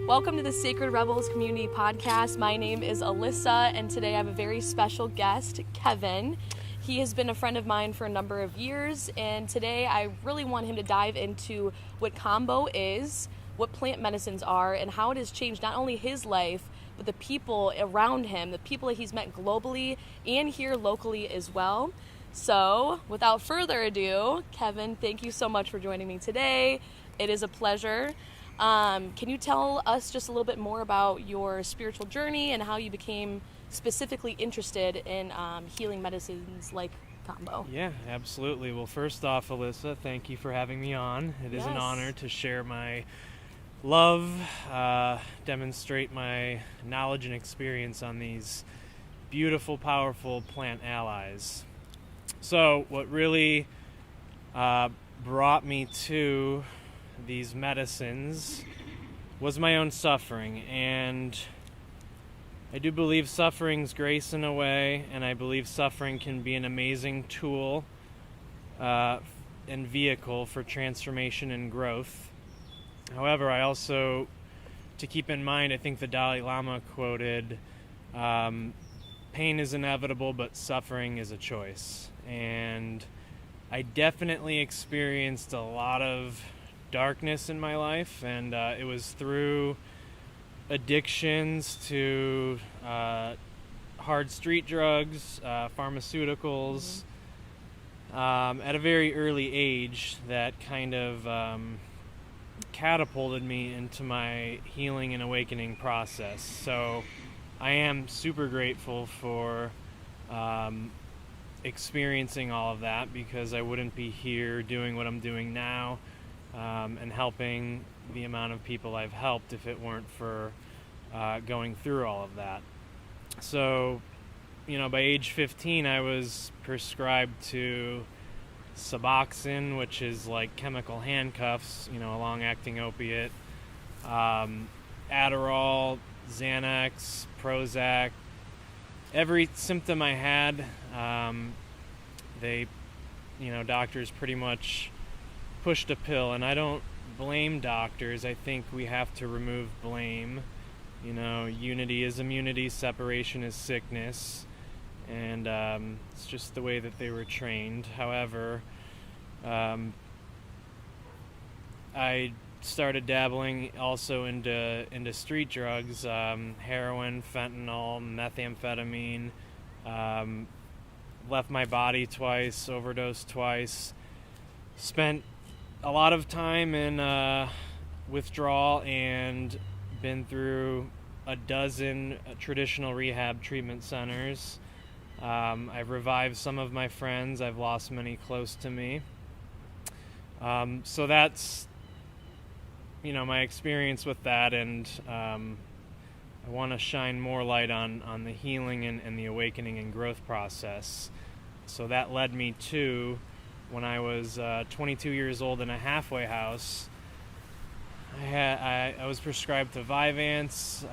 Welcome to the Sacred Rebels Community Podcast. My name is Alyssa, and today I have a very special guest, Kevin. He has been a friend of mine for a number of years, and today I really want him to dive into what Kambo is, what plant medicines are, and how it has changed not only his life, but the people around him, the people that he's met globally and here locally as well. So, without further ado, Kevin, thank you so much for joining me today. It is a pleasure. Can you tell us just a little bit more about your spiritual journey and how you became specifically interested in healing medicines like Kambo? Yeah, absolutely. Well, first off, Alyssa, thank you for having me on. It is an honor to share my love, demonstrate my knowledge and experience on these beautiful, powerful plant allies. So what really brought me to these medicines was my own suffering, and I do believe suffering's grace in a way, and I believe suffering can be an amazing tool and vehicle for transformation and growth. However, I also, to keep in mind, I think the Dalai Lama quoted, pain is inevitable, but suffering is a choice. And I definitely experienced a lot of darkness in my life, and it was through addictions to hard street drugs, pharmaceuticals, at a very early age that kind of catapulted me into my healing and awakening process. So I am super grateful for experiencing all of that, because I wouldn't be here doing what I'm doing now and helping the amount of people I've helped if it weren't for going through all of that. So, by age 15, I was prescribed to Suboxone, which is like chemical handcuffs, a long-acting opiate, Adderall, Xanax, Prozac. Every symptom I had, doctors pretty much pushed a pill, and I don't blame doctors. I think we have to remove blame. Unity is immunity, separation is sickness, and it's just the way that they were trained. However, I started dabbling also into street drugs, heroin, fentanyl, methamphetamine, left my body twice, overdosed twice, spent a lot of time in withdrawal, and been through a dozen traditional rehab treatment centers. I've revived some of my friends. I've lost many close to me. So that's, my experience with that, and I want to shine more light on the healing and the awakening and growth process. So that led me to, when I was 22 years old in a halfway house, I was prescribed to Vyvanse,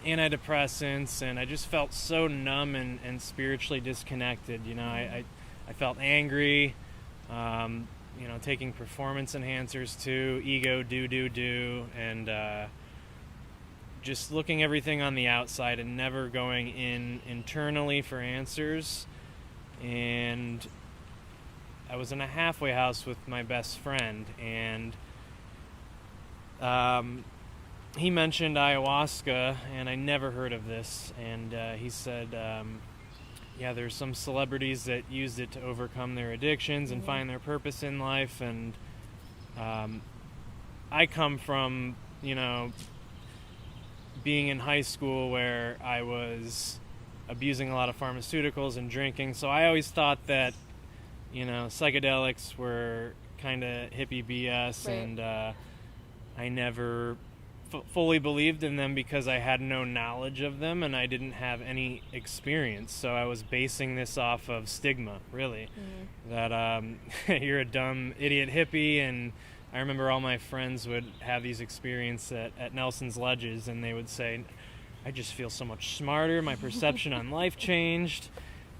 antidepressants, and I just felt so numb and spiritually disconnected. I felt angry, taking performance enhancers too, ego, do, and just looking everything on the outside and never going in internally for answers. And I was in a halfway house with my best friend, and he mentioned ayahuasca, and I never heard of this, and he said, there's some celebrities that used it to overcome their addictions and find their purpose in life, and I come from, being in high school where I was abusing a lot of pharmaceuticals and drinking, so I always thought that, psychedelics were kind of hippie BS, right. And I never fully believed in them because I had no knowledge of them and I didn't have any experience. So I was basing this off of stigma, really, that you're a dumb idiot hippie. And I remember all my friends would have these experiences at Nelson's Ledges, and they would say, I just feel so much smarter, my perception on life changed,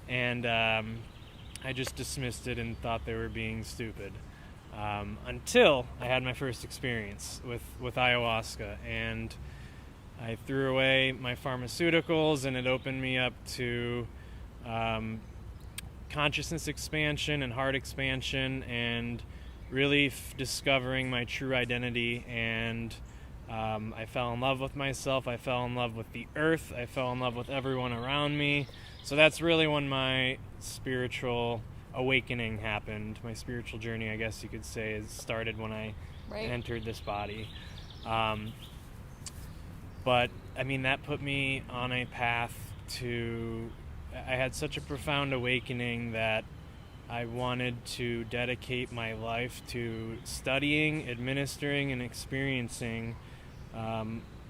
and I just dismissed it and thought they were being stupid. until I had my first experience with ayahuasca, and I threw away my pharmaceuticals, and it opened me up to consciousness expansion and heart expansion, and really discovering my true identity. And I fell in love with myself. I fell in love with the earth. I fell in love with everyone around me. So that's really when my spiritual awakening happened. My spiritual journey, I guess you could say, started when I entered this body. But I mean, that put me on a path to, I had such a profound awakening that I wanted to dedicate my life to studying, administering, and experiencing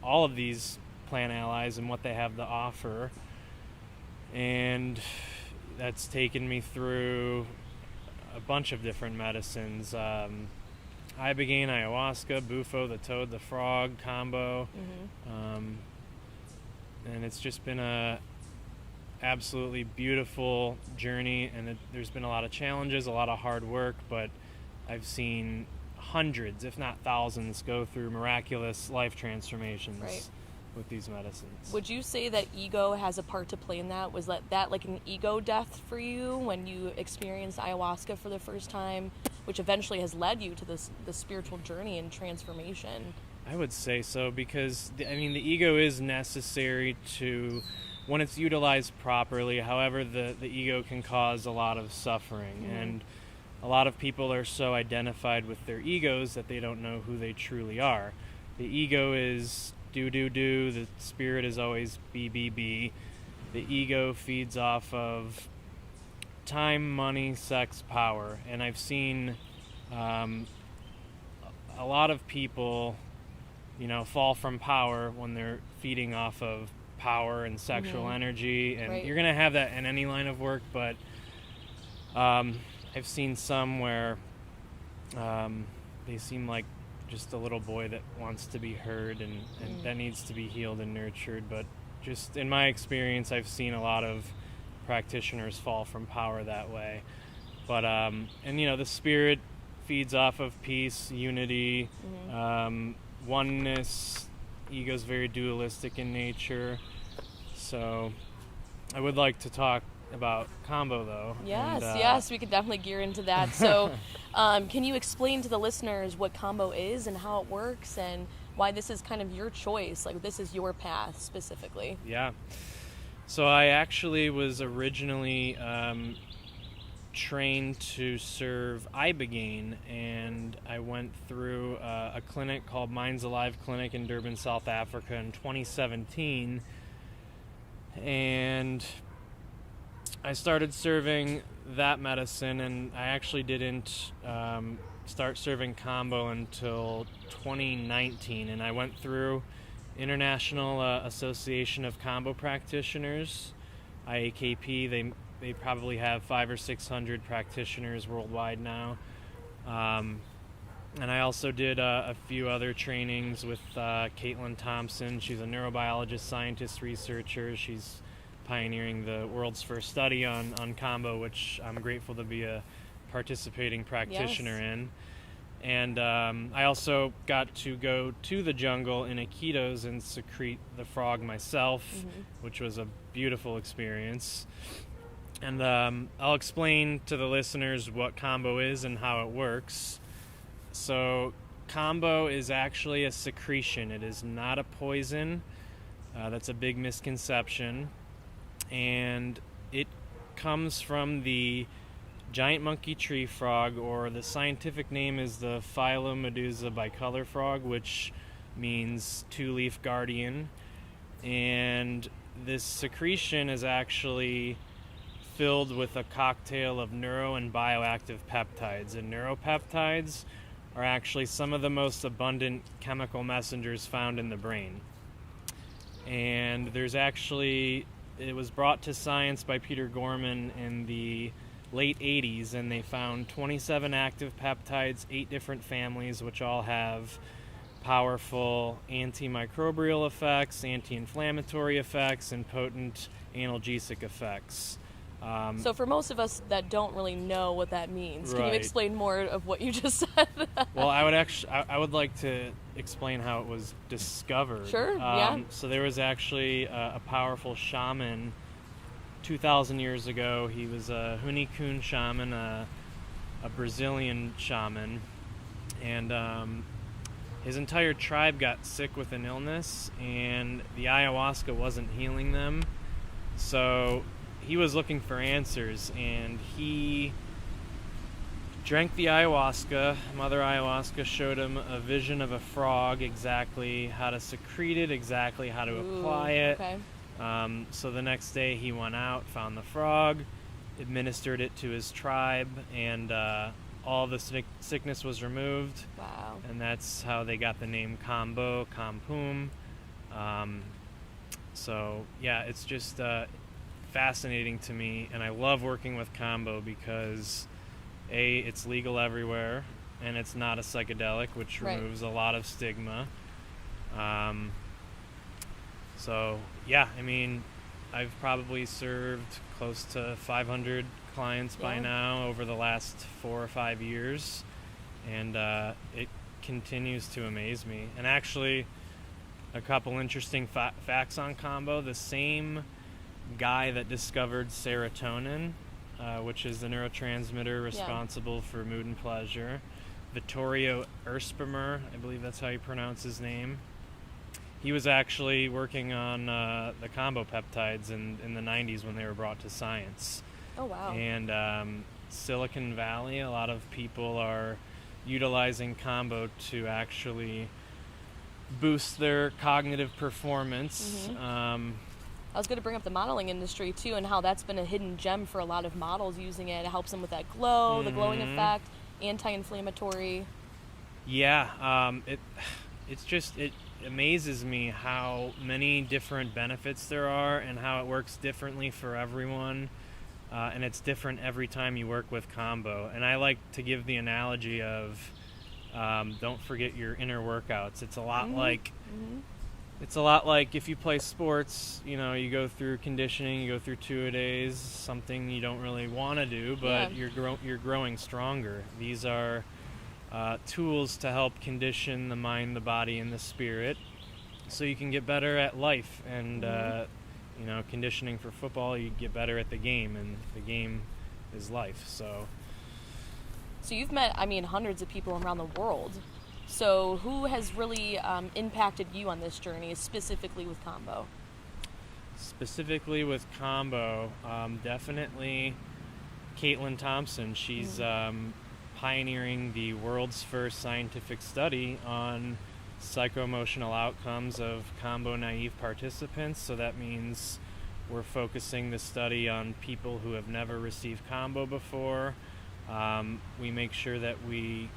all of these plant allies and what they have to offer. And that's taken me through a bunch of different medicines. Ibogaine, ayahuasca, bufo, the toad, the frog, Kambo. And it's just been a absolutely beautiful journey, and there's been a lot of challenges, a lot of hard work, but I've seen hundreds, if not thousands, go through miraculous life transformations with these medicines. Would you say that ego has a part to play in that? Was that like an ego death for you when you experienced ayahuasca for the first time, which eventually has led you to the spiritual journey and transformation? I would say so, because the ego is necessary to, when it's utilized properly. However, the ego can cause a lot of suffering, and a lot of people are so identified with their egos that they don't know who they truly are. The ego is do, the spirit is always be. The ego feeds off of time, money, sex, power. And I've seen a lot of people, fall from power when they're feeding off of power and sexual energy. And you're going to have that in any line of work, but I've seen some where they seem like just a little boy that wants to be heard, and that needs to be healed and nurtured. But just in my experience, I've seen a lot of practitioners fall from power that way. But the spirit feeds off of peace, unity, oneness. Ego's very dualistic in nature. So I would like to talk about Kambo, though. Yes, we could definitely gear into that. So can you explain to the listeners what Kambo is and how it works, and why this is kind of your choice, like this is your path specifically? Yeah. So I actually was originally trained to serve Ibogaine, and I went through a clinic called Minds Alive Clinic in Durban, South Africa in 2017, and I started serving that medicine, and I actually didn't start serving Kambo until 2019, and I went through International Association of Kambo Practitioners, IAKP. They probably have 500 or 600 practitioners worldwide now. And I also did a few other trainings with Caitlin Thompson. She's a neurobiologist, scientist, researcher. She's pioneering the world's first study on Kambo, which I'm grateful to be a participating practitioner in. And I also got to go to the jungle in Iquitos and secrete the frog myself, which was a beautiful experience. And I'll explain to the listeners what Kambo is and how it works. So Kambo is actually a secretion. It is not a poison. That's a big misconception. And it comes from the giant monkey tree frog, or the scientific name is the Philomedusa bicolor frog, which means two-leaf guardian. And this secretion is actually filled with a cocktail of neuro and bioactive peptides. And neuropeptides are actually some of the most abundant chemical messengers found in the brain. And there's actually, it was brought to science by Peter Gorman in the late 80s, and they found 27 active peptides, 8 different families, which all have powerful antimicrobial effects, anti-inflammatory effects, and potent analgesic effects. So for most of us that don't really know what that means, can you Right. explain more of what you just said? Well, I would like to explain how it was discovered. Sure, yeah. So there was actually a powerful shaman 2,000 years ago. He was a Hunikun shaman, a Brazilian shaman, and his entire tribe got sick with an illness, and the ayahuasca wasn't healing them. So he was looking for answers, and he drank the ayahuasca. Mother ayahuasca showed him a vision of a frog, exactly how to secrete it, exactly how to apply it. Okay. So the next day he went out, found the frog, administered it to his tribe, and all the sickness was removed. Wow. And that's how they got the name Kambo, Kampum. So yeah, it's just fascinating to me, and I love working with Kambo because it's legal everywhere, and it's not a psychedelic, which Right. removes a lot of stigma. So yeah, I mean, I've probably served close to 500 clients by Yeah. now over the last 4 or 5 years, and it continues to amaze me. And actually, a couple interesting facts on Kambo: the same guy that discovered serotonin, which is the neurotransmitter responsible for mood and pleasure, Vittorio Erspemer, I believe that's how you pronounce his name. He was actually working on the Kambo peptides in the 90s when they were brought to science. Oh, wow. And Silicon Valley, a lot of people are utilizing Kambo to actually boost their cognitive performance. I was going to bring up the modeling industry too, and how that's been a hidden gem for a lot of models using it. It helps them with that glow, the glowing effect, anti-inflammatory. Yeah, it amazes me how many different benefits there are and how it works differently for everyone. And it's different every time you work with Kambo. And I like to give the analogy of don't forget your inner workouts. It's a lot like it's a lot like if you play sports, you know, you go through conditioning, you go through 2-a-days, something you don't really want to do, but you're growing stronger. These are tools to help condition the mind, the body, and the spirit, so you can get better at life. And you know, conditioning for football, you get better at the game, and the game is life. So you've met, I mean, hundreds of people around the world. So who has really impacted you on this journey, specifically with Kambo? Specifically with Kambo, definitely Caitlin Thompson. She's pioneering the world's first scientific study on psycho-emotional outcomes of Kambo-naive participants. So that means we're focusing the study on people who have never received Kambo before. We make sure that we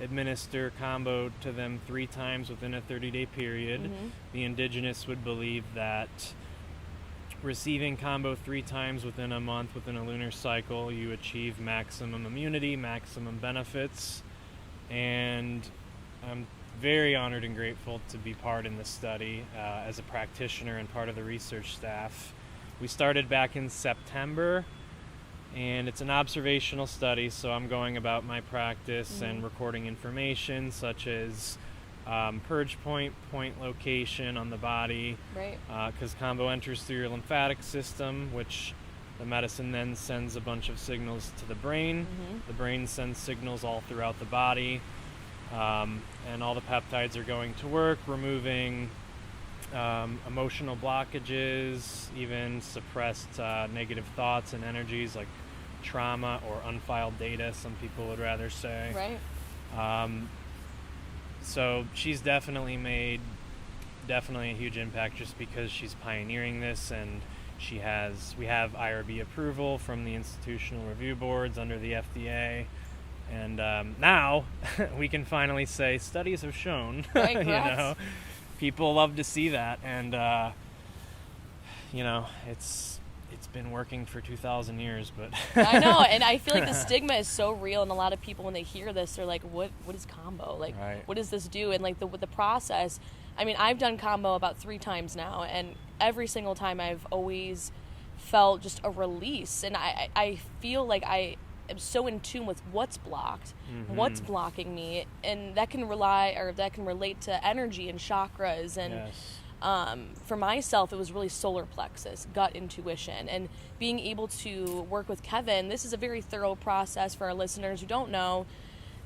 administer Kambo to them 3 times within a 30-day period. The indigenous would believe that receiving Kambo 3 times within a month, within a lunar cycle, you achieve maximum immunity, maximum benefits. And I'm very honored and grateful to be part in this study as a practitioner and part of the research staff. We started back in September, and it's an observational study, so I'm going about my practice and recording information such as purge point location on the body, Right. because Kambo enters through your lymphatic system, which the medicine then sends a bunch of signals to the brain. The brain sends signals all throughout the body, and all the peptides are going to work, removing emotional blockages, even suppressed negative thoughts and energies like trauma or unfiled data, some people would rather say. Right. So she's definitely made a huge impact just because she's pioneering this, and we have IRB approval from the institutional review boards under the FDA, and now we can finally say studies have shown. Right, you know, people love to see that, and you know, it's been working for 2,000 years, but I know, and I feel like the stigma is so real, and a lot of people, when they hear this, they're like, what is Kambo? Like, Right. What does this do? And like with the process, I mean, I've done Kambo about 3 times now, and every single time I've always felt just a release. And I feel like I am so in tune with what's blocked, what's blocking me, and that can relate to energy and chakras. And for myself, it was really solar plexus, gut intuition, and being able to work with Kevin. This is a very thorough process for our listeners who don't know.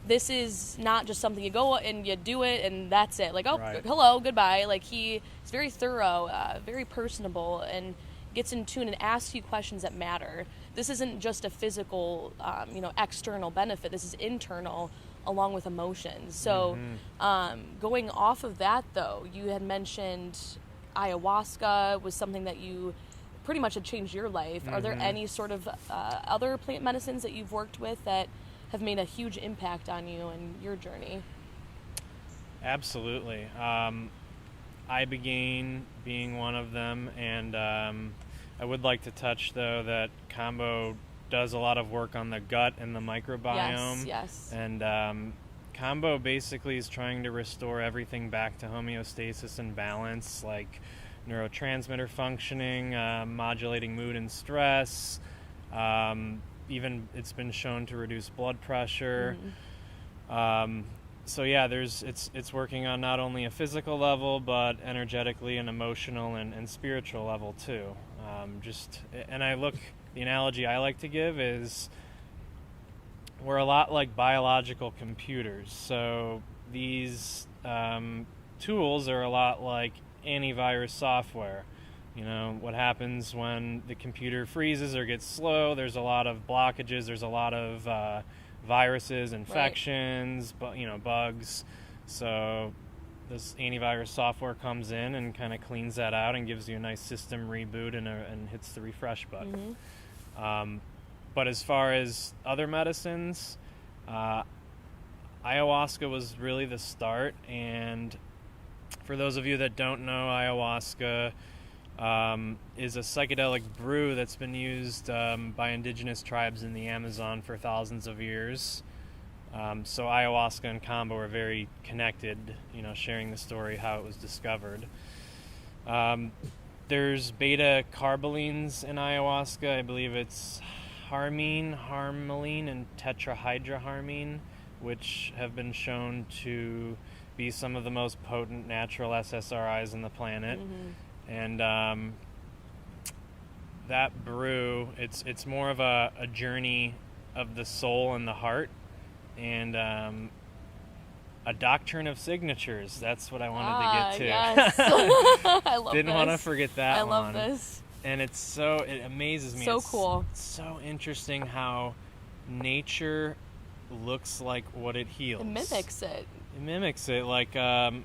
This is not just something you go and you do it and that's it. Like, hello, goodbye. Like, he's very thorough, very personable, and gets in tune and asks you questions that matter. This isn't just a physical, external benefit. This is internal, along with emotions. So going off of that, though, you had mentioned ayahuasca was something that you pretty much had changed your life. Are there any sort of other plant medicines that you've worked with that have made a huge impact on you and your journey? Absolutely. Ibogaine being one of them, and I would like to touch, though, that Kambo does a lot of work on the gut and the microbiome. Yes. And Kambo basically is trying to restore everything back to homeostasis and balance, like neurotransmitter functioning, modulating mood and stress. Even it's been shown to reduce blood pressure. So yeah, it's working on not only a physical level, but energetically and emotional and spiritual level too. The analogy I like to give is we're a lot like biological computers. So these tools are a lot like antivirus software. You know, what happens when the computer freezes or gets slow, there's a lot of blockages, there's a lot of viruses, infections, bugs. So this antivirus software comes in and kind of cleans that out and gives you a nice system reboot and hits the refresh button. But as far as other medicines, ayahuasca was really the start. And for those of you that don't know, ayahuasca is a psychedelic brew that's been used by indigenous tribes in the Amazon for thousands of years. So ayahuasca and Kambo are very connected, sharing the story how it was discovered. There's beta carbolines in ayahuasca. I believe it's harmaline, and tetrahydroharmine, which have been shown to be some of the most potent natural SSRIs on the planet. And that brew, it's more of a journey of the soul and the heart, and a doctrine of signatures. That's what I wanted to get to. Yes. I love Didn't this. want to forget that I one. love this. And it amazes me. So cool. It's so interesting how nature looks like what it heals. It mimics it. It mimics it, like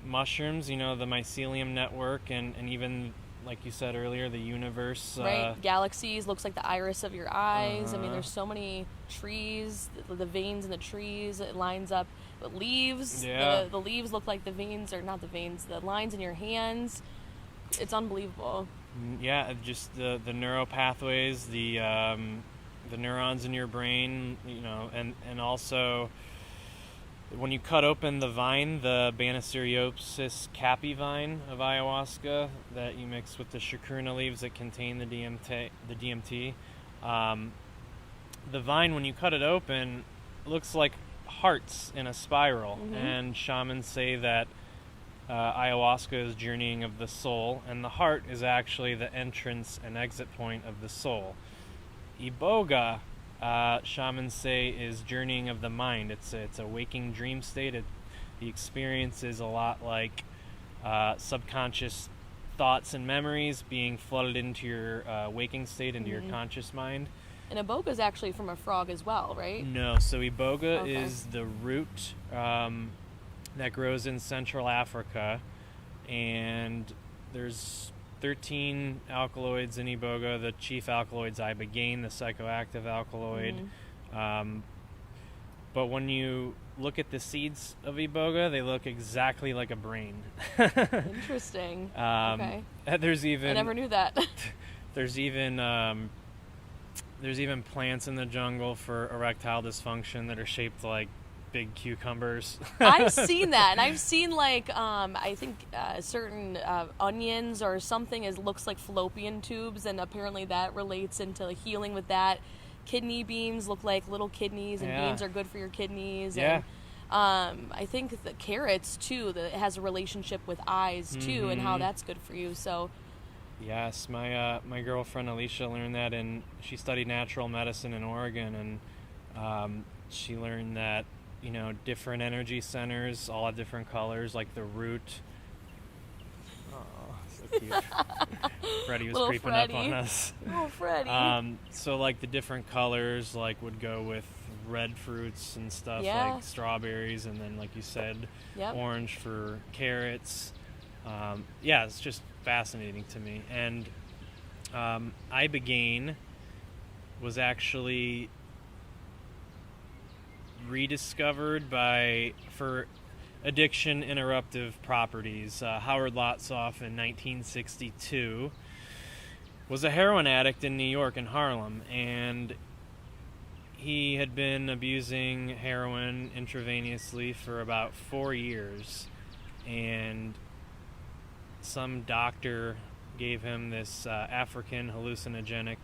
mushrooms, the mycelium network, and even, like you said earlier, the universe. Right, galaxies looks like the iris of your eyes. I mean, there's so many trees, the veins in the trees, it lines up with leaves. Yeah. The leaves look like the veins, or not the veins, the lines in your hands. It's unbelievable. Yeah, just the neural pathways, the neurons in your brain, and also when you cut open the vine, the Banisteriopsis caapi vine of ayahuasca that you mix with the chacruna leaves that contain the DMT, the vine, when you cut it open, looks like hearts in a spiral. And shamans say that ayahuasca is journeying of the soul, and the heart is actually the entrance and exit point of the soul. Iboga, shamans say, is journeying of the mind. It's a waking dream state. The experience is a lot like subconscious thoughts and memories being flooded into your waking state, into your conscious mind. And iboga is actually from a frog as well, right? No, so iboga is the root that grows in Central Africa, and there's 13 alkaloids in iboga. The chief alkaloid's ibogaine, the psychoactive alkaloid. But when you look at the seeds of iboga, they look exactly like a brain. Interesting. Okay. There's even, I never knew that. There's even plants in the jungle for erectile dysfunction that are shaped like big cucumbers. I've seen that, and I've seen like I think certain onions or something looks like fallopian tubes, and apparently that relates into healing with that. Kidney beans look like little kidneys, and beans are good for your kidneys. Yeah. And I think the carrots too. That it has a relationship with eyes too, and how that's good for you. So. Yes, my girlfriend Alicia learned that, and she studied natural medicine in Oregon, and she learned that, you know, different energy centers all have different colors, like the root. Oh, so cute. Freddie was creeping up on us. Oh, Freddie. So like the different colors like would go with red fruits and stuff, like strawberries, and then like you said, orange for carrots. It's just fascinating to me. And ibogaine was actually rediscovered for addiction interruptive properties. Howard Lotsoff in 1962 was a heroin addict in New York, in Harlem, and he had been abusing heroin intravenously for about 4 years, and some doctor gave him this African hallucinogenic.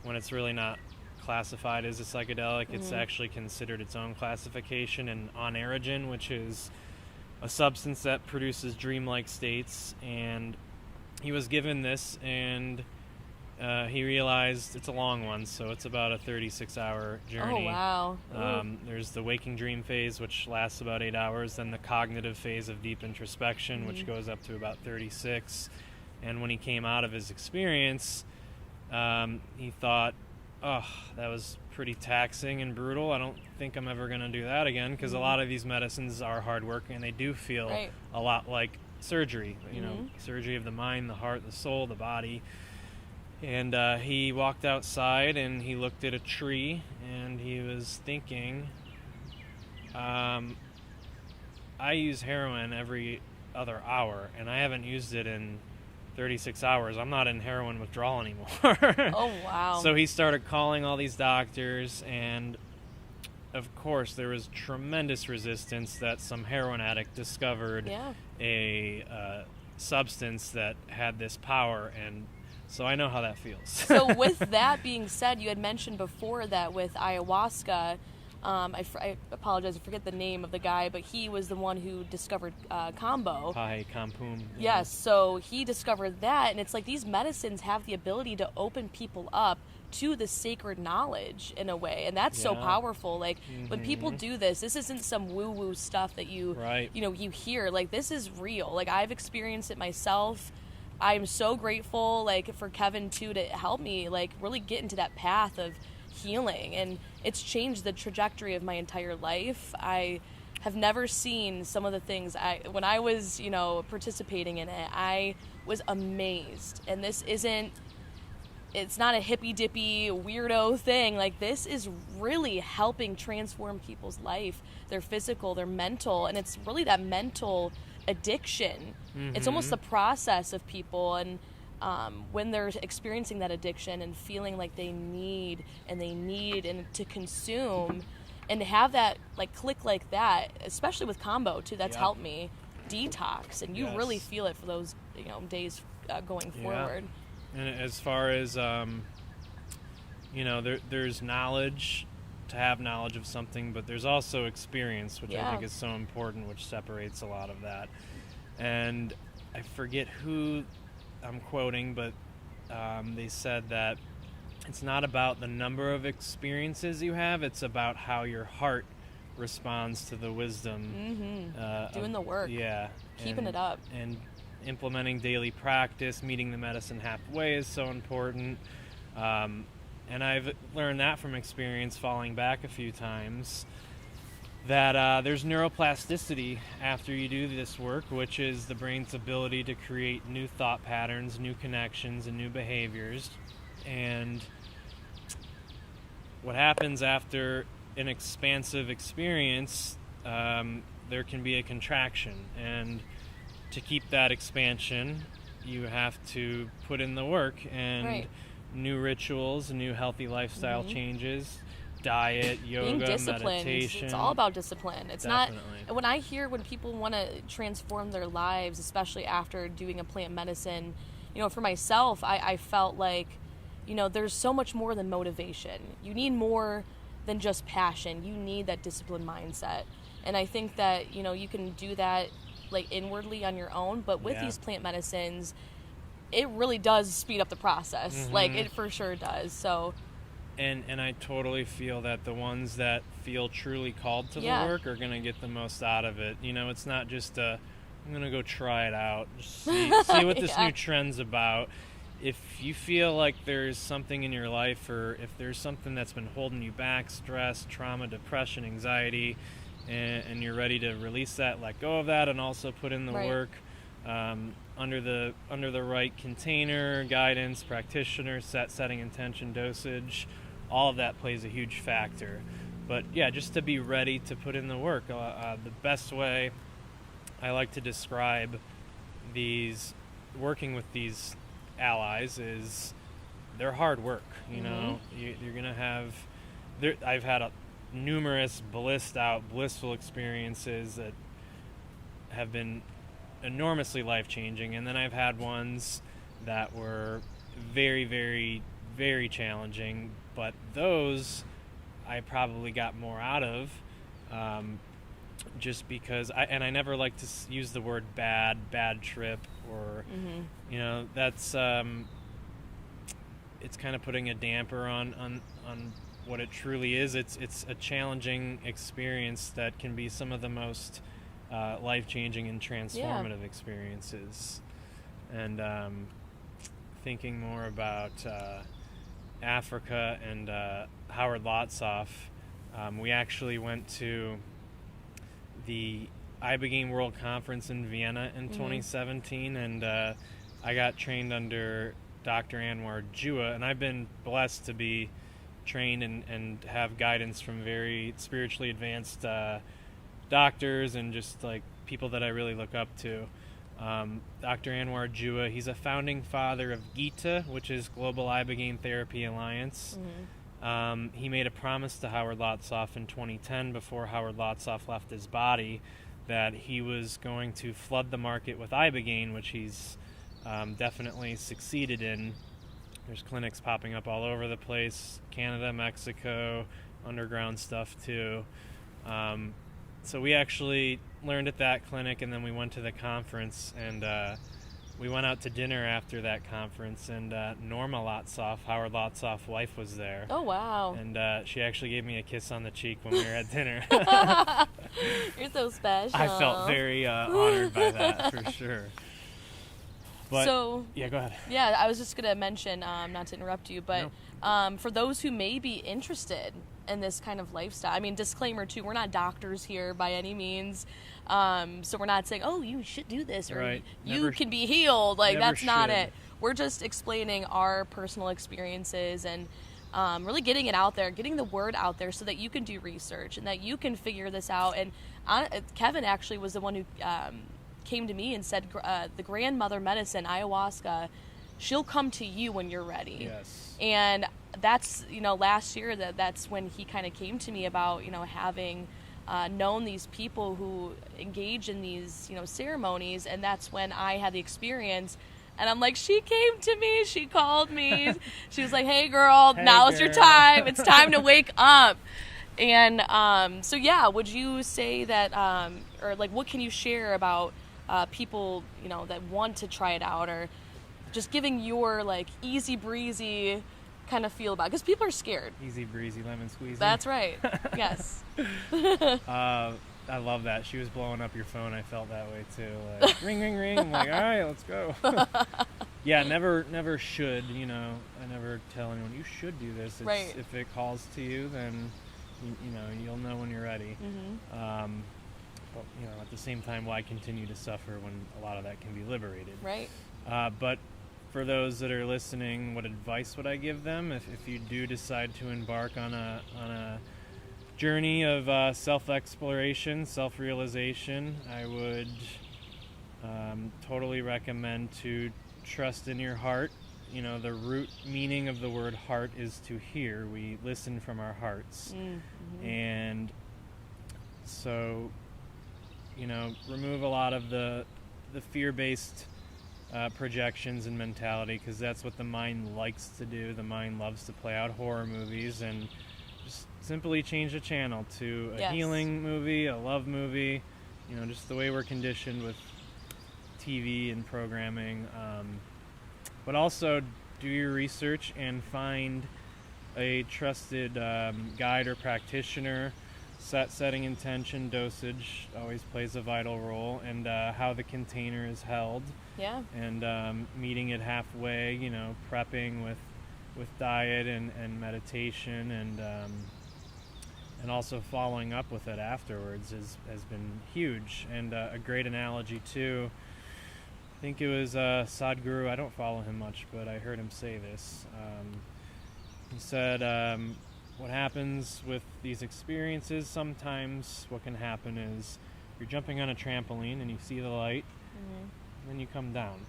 When it's really not classified as a psychedelic, it's actually considered its own classification, and onarogen, which is a substance that produces dreamlike states. And he was given this, and he realized it's a long one, so it's about a 36-hour journey. Oh, wow. There's the waking dream phase, which lasts about 8 hours, then the cognitive phase of deep introspection, which goes up to about 36. And when he came out of his experience, he thought, that was pretty taxing and brutal. I don't think I'm ever going to do that again, because a lot of these medicines are hard work, and they do feel a lot like surgery, you know, surgery of the mind, the heart, the soul, the body. And he walked outside and he looked at a tree, and he was thinking, I use heroin every other hour, and I haven't used it in 36 hours. I'm not in heroin withdrawal anymore. Oh, wow. So he started calling all these doctors, and of course there was tremendous resistance that some heroin addict discovered a substance that had this power, and so I know how that feels. So with that being said, you had mentioned before that with ayahuasca, I apologize, I forget the name of the guy, but he was the one who discovered Kambo. Kampum. Yes, so he discovered that, and it's like these medicines have the ability to open people up to the sacred knowledge in a way, and that's so powerful. Like when people do this isn't some woo-woo stuff that you hear. Like this is real. Like I've experienced it myself. I'm so grateful, like, for Kevin too to help me, like, really get into that path of healing, and it's changed the trajectory of my entire life. I have never seen some of the things when I was, participating in it. I was amazed, and it's not a hippy-dippy weirdo thing. Like, this is really helping transform people's life, their physical, their mental, and it's really that mental addiction. It's almost the process of people, and when they're experiencing that addiction and feeling like they need and to consume and to have that like click like that, especially with Kambo too, that's helped me detox, and you really feel it for those days going forward. And as far as there's knowledge, to have knowledge of something, but there's also experience, which I think is so important, which separates a lot of that. And I forget who I'm quoting, but they said that it's not about the number of experiences you have, it's about how your heart responds to the wisdom. Doing the work. Keeping it up. And implementing daily practice, meeting the medicine halfway is so important. And I've learned that from experience, falling back a few times, that there's neuroplasticity after you do this work, which is the brain's ability to create new thought patterns, new connections, and new behaviors. And what happens after an expansive experience, there can be a contraction. And to keep that expansion, you have to put in the work, and new rituals, new healthy lifestyle changes, diet, being yoga, disciplined. meditation. It's all about discipline. It's Definitely. not, when I hear when people want to transform their lives, especially after doing a plant medicine, for myself, I felt like, there's so much more than motivation. You need more than just passion. You need that disciplined mindset. And I think that, you can do that like inwardly on your own, but with these plant medicines, it really does speed up the process. Mm-hmm. Like, it for sure does. So, and I totally feel that the ones that feel truly called to the work are going to get the most out of it. It's not just I'm going to go try it out, just see what this new trend's about. If you feel like there's something in your life, or if there's something that's been holding you back, stress, trauma, depression, anxiety, and you're ready to release that, let go of that, and also put in the work, under the right container, guidance, practitioner, setting intention, dosage, all of that plays a huge factor. But yeah, just to be ready to put in the work. The best way I like to describe working with these allies is they're hard work. You're gonna have. I've had numerous blissful experiences that have been enormously life-changing, and then I've had ones that were very, very, very challenging, but those I probably got more out of, just because I never like to use the word bad trip, or that's it's kind of putting a damper on what it truly is. It's a challenging experience that can be some of the most life-changing and transformative experiences. And thinking more about Africa and Howard Lotsof, we actually went to the Ibogaine World Conference in Vienna in 2017, and I got trained under Dr. Anwar Jua, and I've been blessed to be trained and have guidance from very spiritually advanced doctors and just like people that I really look up to. Dr. Anwar Jua, he's a founding father of GITA, which is Global Ibogaine Therapy Alliance. He made a promise to Howard Lotsof in 2010, before Howard Lotsof left his body, that he was going to flood the market with Ibogaine, which he's definitely succeeded in. There's clinics popping up all over the place, Canada, Mexico, underground stuff too. So we actually learned at that clinic, and then we went to the conference, and we went out to dinner after that conference, and Norma Lotsof, Howard Lotsof's wife, was there. Oh, wow. And she actually gave me a kiss on the cheek when we were at dinner. You're so special. I felt very honored by that, for sure. But, yeah, go ahead. Yeah, I was just going to mention, not to interrupt you, but for those who may be interested in this kind of lifestyle, I mean, disclaimer too, we're not doctors here by any means, so we're not saying, oh, you should do this, or you can be healed, like, that's not it. We're just explaining our personal experiences and really getting it out there, getting the word out there so that you can do research and that you can figure this out. And Kevin actually was the one who came to me and said, the grandmother medicine, ayahuasca, she'll come to you when you're ready. Yes. And that's, last year that's when he kind of came to me about, having known these people who engage in these, ceremonies. And that's when I had the experience. And I'm like, she came to me, she called me. She was like, hey girl, now's your time. It's time to wake up. And so yeah, would you say that, or like, what can you share about people, that want to try it out, or just giving your like easy breezy kind of feel about it? Because people are scared. Easy breezy lemon squeezy. That's right. Yes. I love that. She was blowing up your phone. I felt that way too. Like, ring, ring, ring. I'm like, all right, let's go. Yeah, never should. I never tell anyone you should do this. It's, if it calls to you, then you'll know when you're ready. But at the same time, why continue to suffer when a lot of that can be liberated? Right. But for those that are listening, what advice would I give them if you do decide to embark on a journey of self-exploration, self-realization? I would totally recommend to trust in your heart, the root meaning of the word heart is to hear. We listen from our hearts. And so, remove a lot of the fear-based projections and mentality, because that's what the mind likes to do. The mind loves to play out horror movies, and just simply change the channel to a healing movie, a love movie, just the way we're conditioned with TV and programming. But also do your research and find a trusted guide or practitioner. Setting intention, dosage always plays a vital role, and how the container is held. Yeah. And meeting it halfway, prepping with diet and meditation, and also following up with it afterwards has been huge. And a great analogy too, I think it was Sadhguru, I don't follow him much, but I heard him say this. He said, what happens with these experiences, sometimes what can happen is you're jumping on a trampoline and you see the light, and then you come down.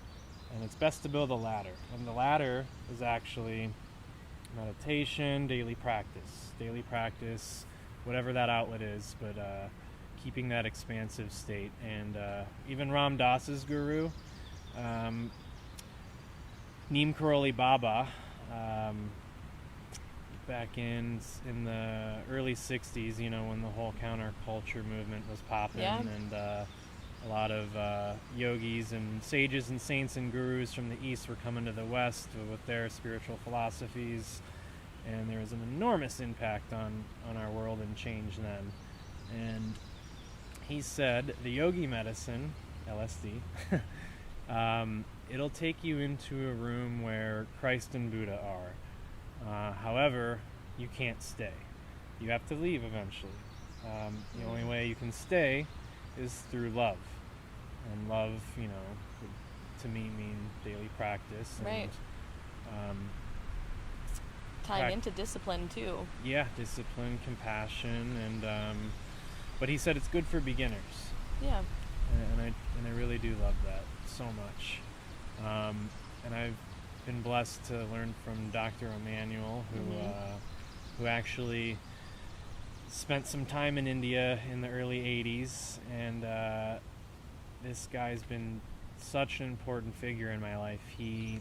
And it's best to build a ladder. And the ladder is actually meditation, daily practice, whatever that outlet is, but keeping that expansive state. And even Ram Dass's guru, Neem Karoli Baba, back in the early 60s, when the whole counterculture movement was popping, and a lot of yogis and sages and saints and gurus from the East were coming to the West with their spiritual philosophies, and there was an enormous impact on our world and change then. And he said the yogi medicine, LSD, it'll take you into a room where Christ and Buddha are. However, you can't stay. You have to leave eventually. The only way you can stay is through love. And love, to me mean daily practice. Right. And, tying into discipline too. Yeah, discipline, compassion, and but he said it's good for beginners. Yeah. And I really do love that so much. And I've been blessed to learn from Dr. Emmanuel, who actually spent some time in India in the early 80s, and this guy's been such an important figure in my life. He's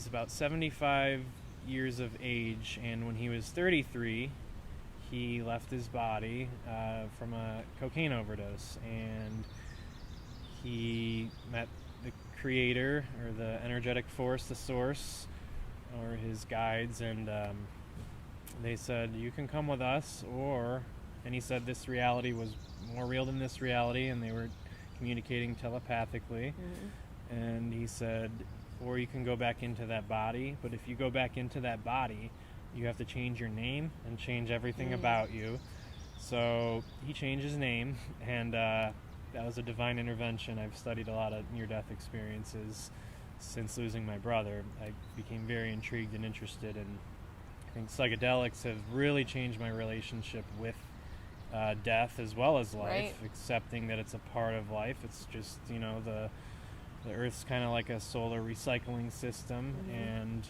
about 75 years of age, and when he was 33, he left his body from a cocaine overdose, and he met the creator, or the energetic force, the source, or his guides, and they said, you can come with us, and he said this reality was more real than this reality, and they were communicating telepathically. And he said, or you can go back into that body, but if you go back into that body, you have to change your name and change everything about you. So he changed his name, and that was a divine intervention. I've studied a lot of near-death experiences since losing my brother. I became very intrigued and interested, and I think psychedelics have really changed my relationship with death as well as life, right. Accepting that it's a part of life. It's just, the Earth's kind of like a solar recycling system, and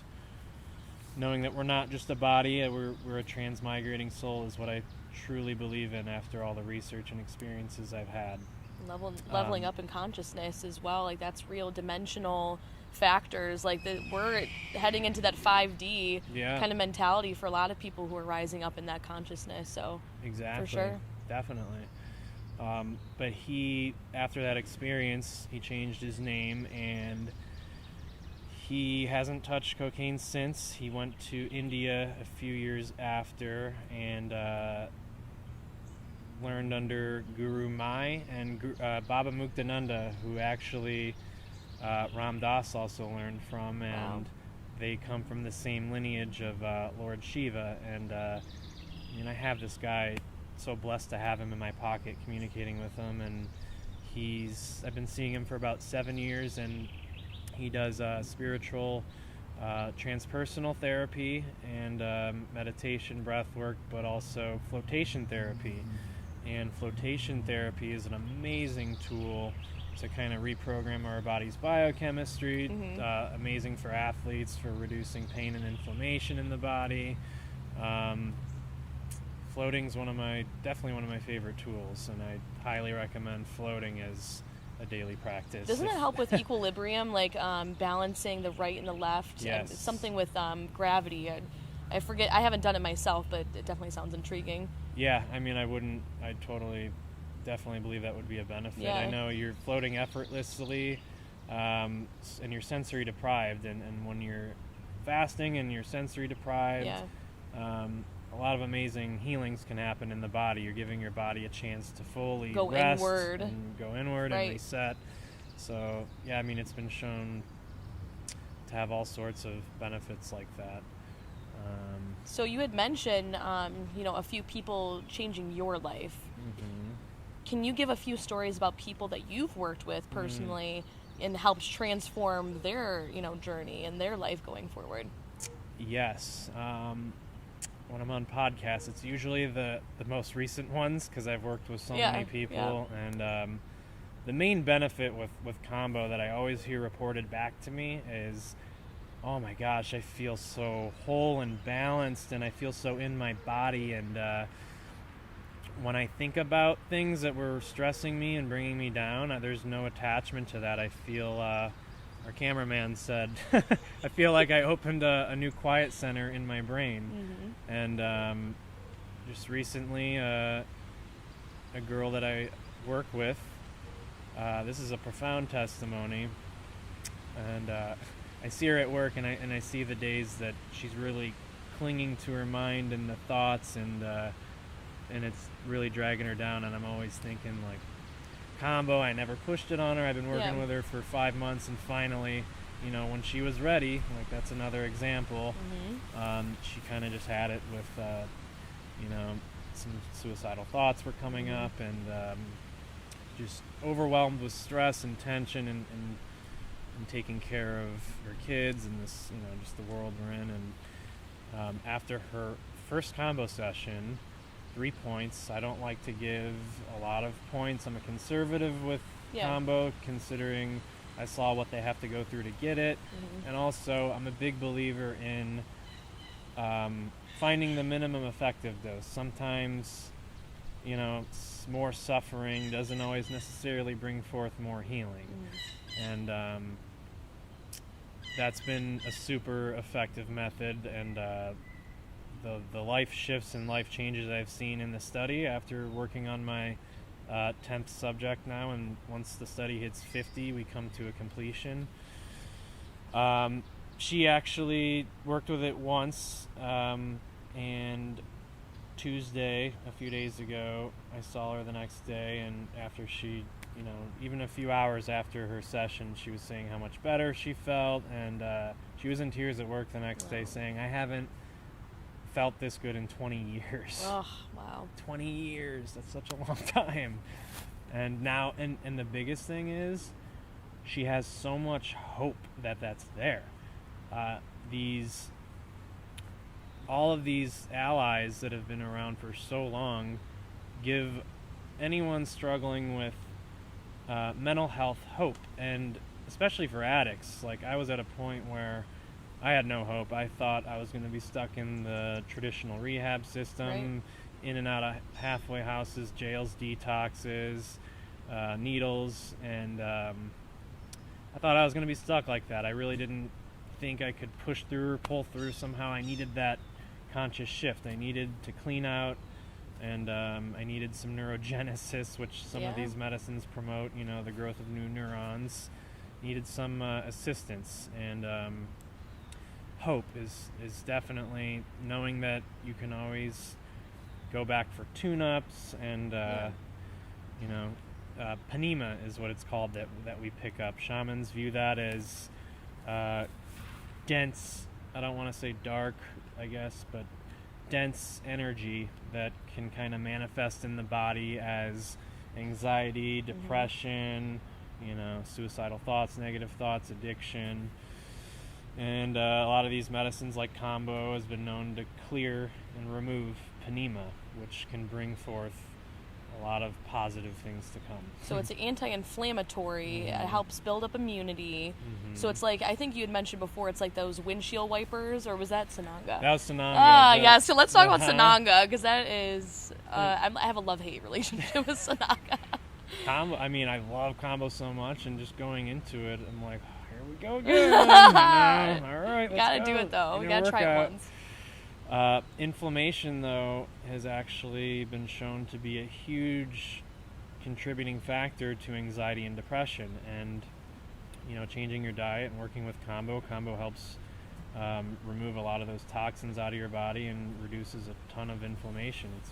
knowing that we're not just a body, we're a transmigrating soul is what I truly believe in after all the research and experiences I've had. Leveling up in consciousness as well, like that's real dimensional factors, like we're heading into that 5D kind of mentality for a lot of people who are rising up in that consciousness. So exactly, for sure, definitely. But he, after that experience, he changed his name, and he hasn't touched cocaine since. He went to India a few years after, and learned under Guru Mai and Baba Muktananda, who actually Ram Dass also learned from, and they come from the same lineage of Lord Shiva. And I have this guy, so blessed to have him in my pocket, communicating with him, and I've been seeing him for about 7 years, and he does spiritual transpersonal therapy and meditation, breath work, but also flotation therapy. And flotation therapy is an amazing tool to kind of reprogram our body's biochemistry. Mm-hmm. Amazing for athletes for reducing pain and inflammation in the body. Floating's definitely one of my favorite tools, and I highly recommend floating as a daily practice. Doesn't it help with equilibrium, like balancing the right and the left? Yes. And something with gravity. I forget. I haven't done it myself, but it definitely sounds intriguing. Yeah, I mean, I definitely believe that would be a benefit. Yeah. I know you're floating effortlessly, and you're sensory deprived, and when you're fasting and you're sensory deprived, a lot of amazing healings can happen in the body. You're giving your body a chance to fully go rest inward and reset. So yeah, I mean, it's been shown to have all sorts of benefits like that. So you had mentioned, a few people changing your life. Mm-hmm. Can you give a few stories about people that you've worked with personally and helped transform their, journey and their life going forward? Yes. When I'm on podcasts, it's usually the most recent ones because I've worked with so many people. Yeah. And the main benefit with Kambo that I always hear reported back to me is, oh my gosh, I feel so whole and balanced, and I feel so in my body. And when I think about things that were stressing me and bringing me down, there's no attachment to that. I feel, our cameraman said, I feel like I opened a new quiet center in my brain. Mm-hmm. And just recently, a girl that I work with, this is a profound testimony, and I see her at work, and I see the days that she's really clinging to her mind and the thoughts, and it's really dragging her down. And I'm always thinking, like, Kambo, I never pushed it on her. I've been working with her for 5 months, and finally, when she was ready, like, that's another example. Mm-hmm. She kind of just had it with, some suicidal thoughts were coming up, and just overwhelmed with stress and tension, and taking care of her kids and this, just the world we're in. And after her first Kambo session, 3 points. I don't like to give a lot of points. I'm a conservative with Kambo, considering I saw what they have to go through to get it. Mm-hmm. And also, I'm a big believer in finding the minimum effective dose. Sometimes, more suffering doesn't always necessarily bring forth more healing. Mm-hmm. And that's been a super effective method, and the life shifts and life changes I've seen in the study after working on my 10th subject now, and once the study hits 50, we come to a completion. She actually worked with it once, and Tuesday, a few days ago, I saw her the next day, and after she, even a few hours after her session, she was saying how much better she felt, and she was in tears at work the next day saying, I haven't felt this good in 20 years. Oh, wow. 20 years, that's such a long time. And now, and the biggest thing is, she has so much hope that's there. All of these allies that have been around for so long give anyone struggling with mental health hope, and especially for addicts. Like, I was at a point where I had no hope. I thought I was going to be stuck in the traditional rehab system, in and out of halfway houses, jails, detoxes, needles, and I thought I was going to be stuck like that. I really didn't think I could push through or pull through. Somehow I needed that conscious shift. I needed to clean out, and I needed some neurogenesis, which some of these medicines promote, the growth of new neurons. Needed some assistance, and hope is definitely knowing that you can always go back for tune-ups, and panema is what it's called that we pick up. Shamans view that as dense, I don't want to say dark, I guess, but dense energy that can kind of manifest in the body as anxiety, depression, suicidal thoughts, negative thoughts, addiction. And a lot of these medicines, like Kambo, has been known to clear and remove panema, which can bring forth a lot of positive things to come. So it's anti-inflammatory. Mm-hmm. It helps build up immunity. Mm-hmm. So it's like, I think you had mentioned before, it's like those windshield wipers, or was that Sananga? That was Sananga. Ah, yeah. So let's talk about Sananga, because that is, I have a love-hate relationship with Sananga. Kambo, I mean, I love Kambo so much, and just going into it, I'm like, here we go again. All right, let's Gotta go. do it, though. We Inner gotta try it workout. once. Inflammation, though, has actually been shown to be a huge contributing factor to anxiety and depression. And, changing your diet and working with Kambo helps remove a lot of those toxins out of your body and reduces a ton of inflammation. It's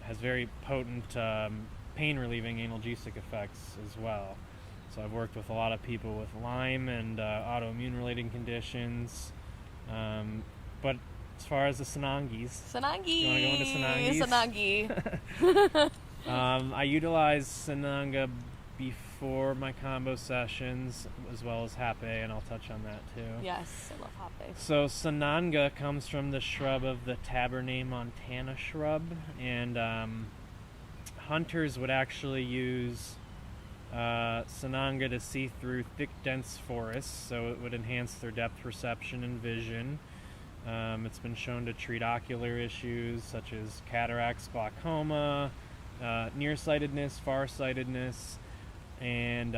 has very potent pain-relieving analgesic effects as well. So I've worked with a lot of people with Lyme and autoimmune-related conditions. But as far as the Sanangis, you want to go into Sanangi. I utilize Sananga before my Kambo sessions, as well as Hape, and I'll touch on that too. Yes, I love Hape. So Sananga comes from the shrub of the Tabernae montana shrub, and hunters would actually use Sananga to see through thick, dense forests, so it would enhance their depth perception and vision. It's been shown to treat ocular issues such as cataracts, glaucoma, nearsightedness, farsightedness, and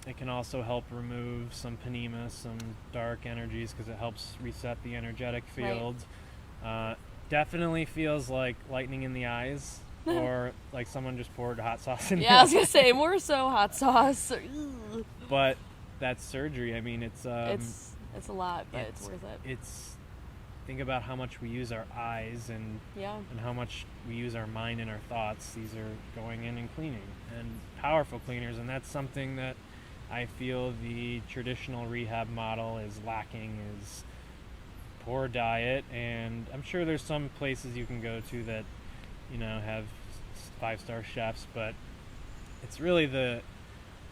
it can also help remove some panema, some dark energies, because it helps reset the energetic field. Right. Definitely feels like lightning in the eyes, or like someone just poured hot sauce in. Yeah, I was gonna say more so hot sauce. But that's surgery. I mean, it's a lot, but it's worth it. Think about how much we use our eyes and how much we use our mind and our thoughts. These are going in and cleaning, and powerful cleaners, and that's something that I feel the traditional rehab model is lacking, is poor diet. And I'm sure there's some places you can go to that have 5-star chefs, but it's really the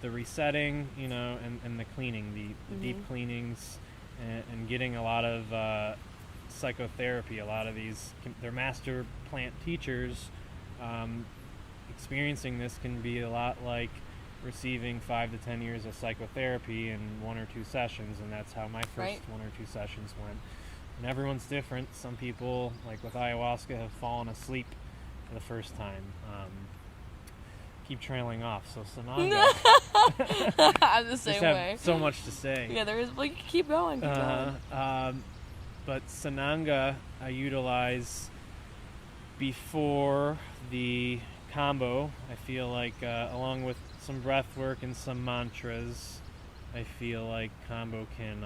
resetting, and the cleaning, the deep cleanings, and getting a lot of psychotherapy. A lot of these, they're master plant teachers. Experiencing this can be a lot like receiving 5 to 10 years of psychotherapy in 1 or 2 sessions, and that's how my first 1 or 2 sessions went. And everyone's different. Some people, like with ayahuasca, have fallen asleep for the first time. Keep trailing off. So Sananga. I'm the same way. So much to say. Yeah, there is. Like, keep going. But Sananga I utilize before the Kambo. I feel like, along with some breath work and some mantras, I feel like Kambo can.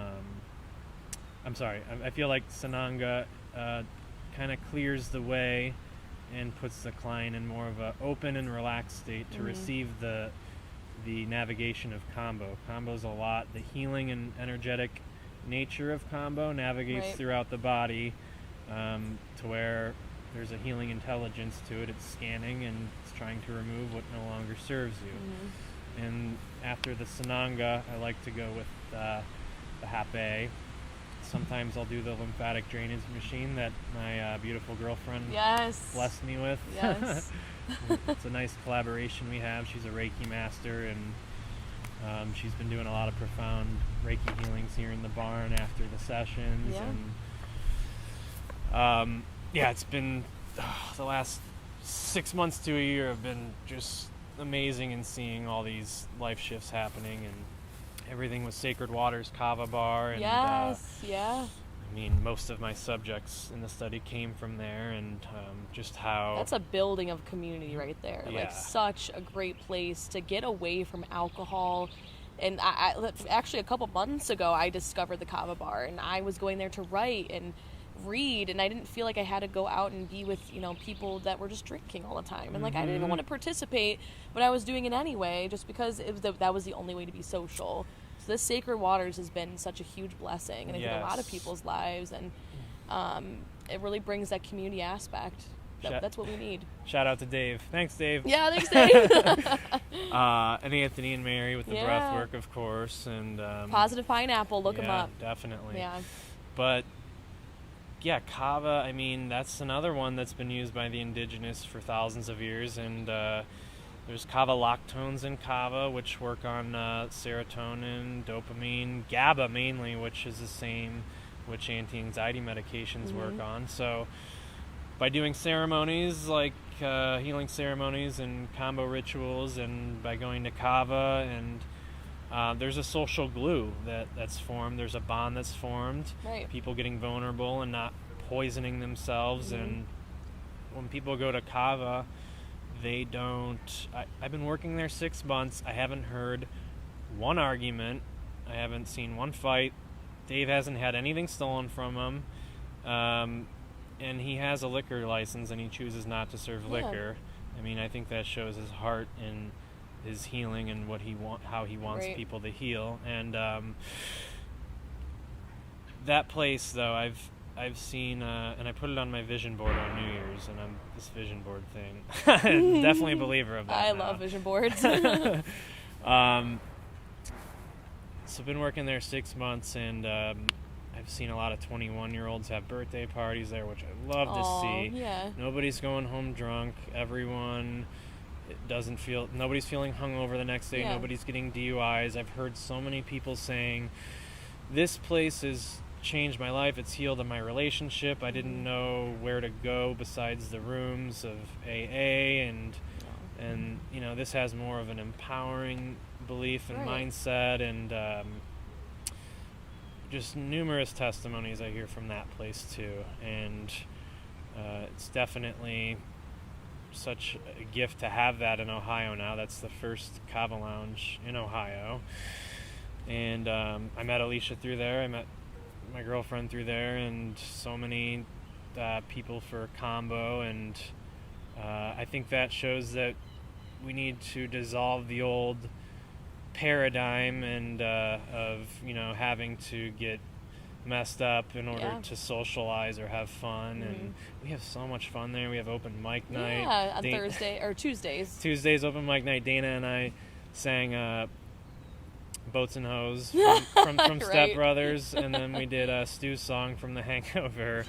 I feel like Sananga kind of clears the way and puts the client in more of an open and relaxed state to receive the navigation of Kambo. Kambo's a lot. The healing and energetic nature of Kambo navigates throughout the body, to where there's a healing intelligence to it. It's scanning and it's trying to remove what no longer serves you. And after the Sananga, I like to go with the Hape. Sometimes I'll do the lymphatic drainage machine that my beautiful girlfriend blessed me with. Yes. It's a nice collaboration we have. She's a Reiki master, and she's been doing a lot of profound Reiki healings here in the barn after the sessions. And it's been the last 6 months to a year have been just amazing in seeing all these life shifts happening, and everything with Sacred Waters Kava Bar. And, I mean, most of my subjects in the study came from there, and just how... That's a building of community right there. Yeah. Like, such a great place to get away from alcohol. And I actually, a couple months ago, I discovered the Kava Bar, and I was going there to write and read, and I didn't feel like I had to go out and be with, people that were just drinking all the time. And, I didn't even want to participate, but I was doing it anyway, just because that was the only way to be social. So this Sacred Waters has been such a huge blessing, and I think a lot of people's lives, and it really brings that community aspect. That's what we need. Shout out to Dave. Thanks, Dave. Yeah, thanks, Dave. And Anthony and Mary with the breath work, of course. And Positive Pineapple, look them up. Definitely. Yeah. But yeah, kava, I mean, that's another one that's been used by the indigenous for thousands of years, and there's kava lactones in kava, which work on serotonin, dopamine, GABA mainly, which is the same which anti-anxiety medications work on. So by doing ceremonies like healing ceremonies and Kambo rituals, and by going to kava, and there's a social glue that's formed. There's a bond that's formed. Right. People getting vulnerable and not poisoning themselves. And when people go to kava, they don't... I've been working there 6 months. I haven't heard one argument. I haven't seen one fight. Dave hasn't had anything stolen from him. And he has a liquor license, and he chooses not to serve liquor. I mean, I think that shows his heart in his healing and how he wants people to heal. And that place, though, I've seen, and I put it on my vision board on New Year's, and I'm this vision board thing. Definitely a believer of that. I love vision boards. So I've been working there 6 months, and I've seen a lot of 21-year-olds have birthday parties there, which I love to see. Yeah. Nobody's going home drunk. Everyone nobody's feeling hungover the next day. Nobody's getting DUIs. I've heard so many people saying, this place has changed my life. It's healed my relationship. I didn't know where to go besides the rooms of AA, and you know, this has more of an empowering belief and mindset, and just numerous testimonies I hear from that place too. And it's definitely such a gift to have that in Ohio now. That's the first Kava Lounge in Ohio. And I met Alicia through there. I met my girlfriend through there, and so many people for Kambo. And I think that shows that we need to dissolve the old paradigm and of, you know, having to get messed up in order to socialize or have fun. And we have so much fun there. We have open mic night on Thursday or Tuesdays open mic night. Dana and I sang Boats and Hoes from Step Brothers, and then we did Stu's song from The Hangover.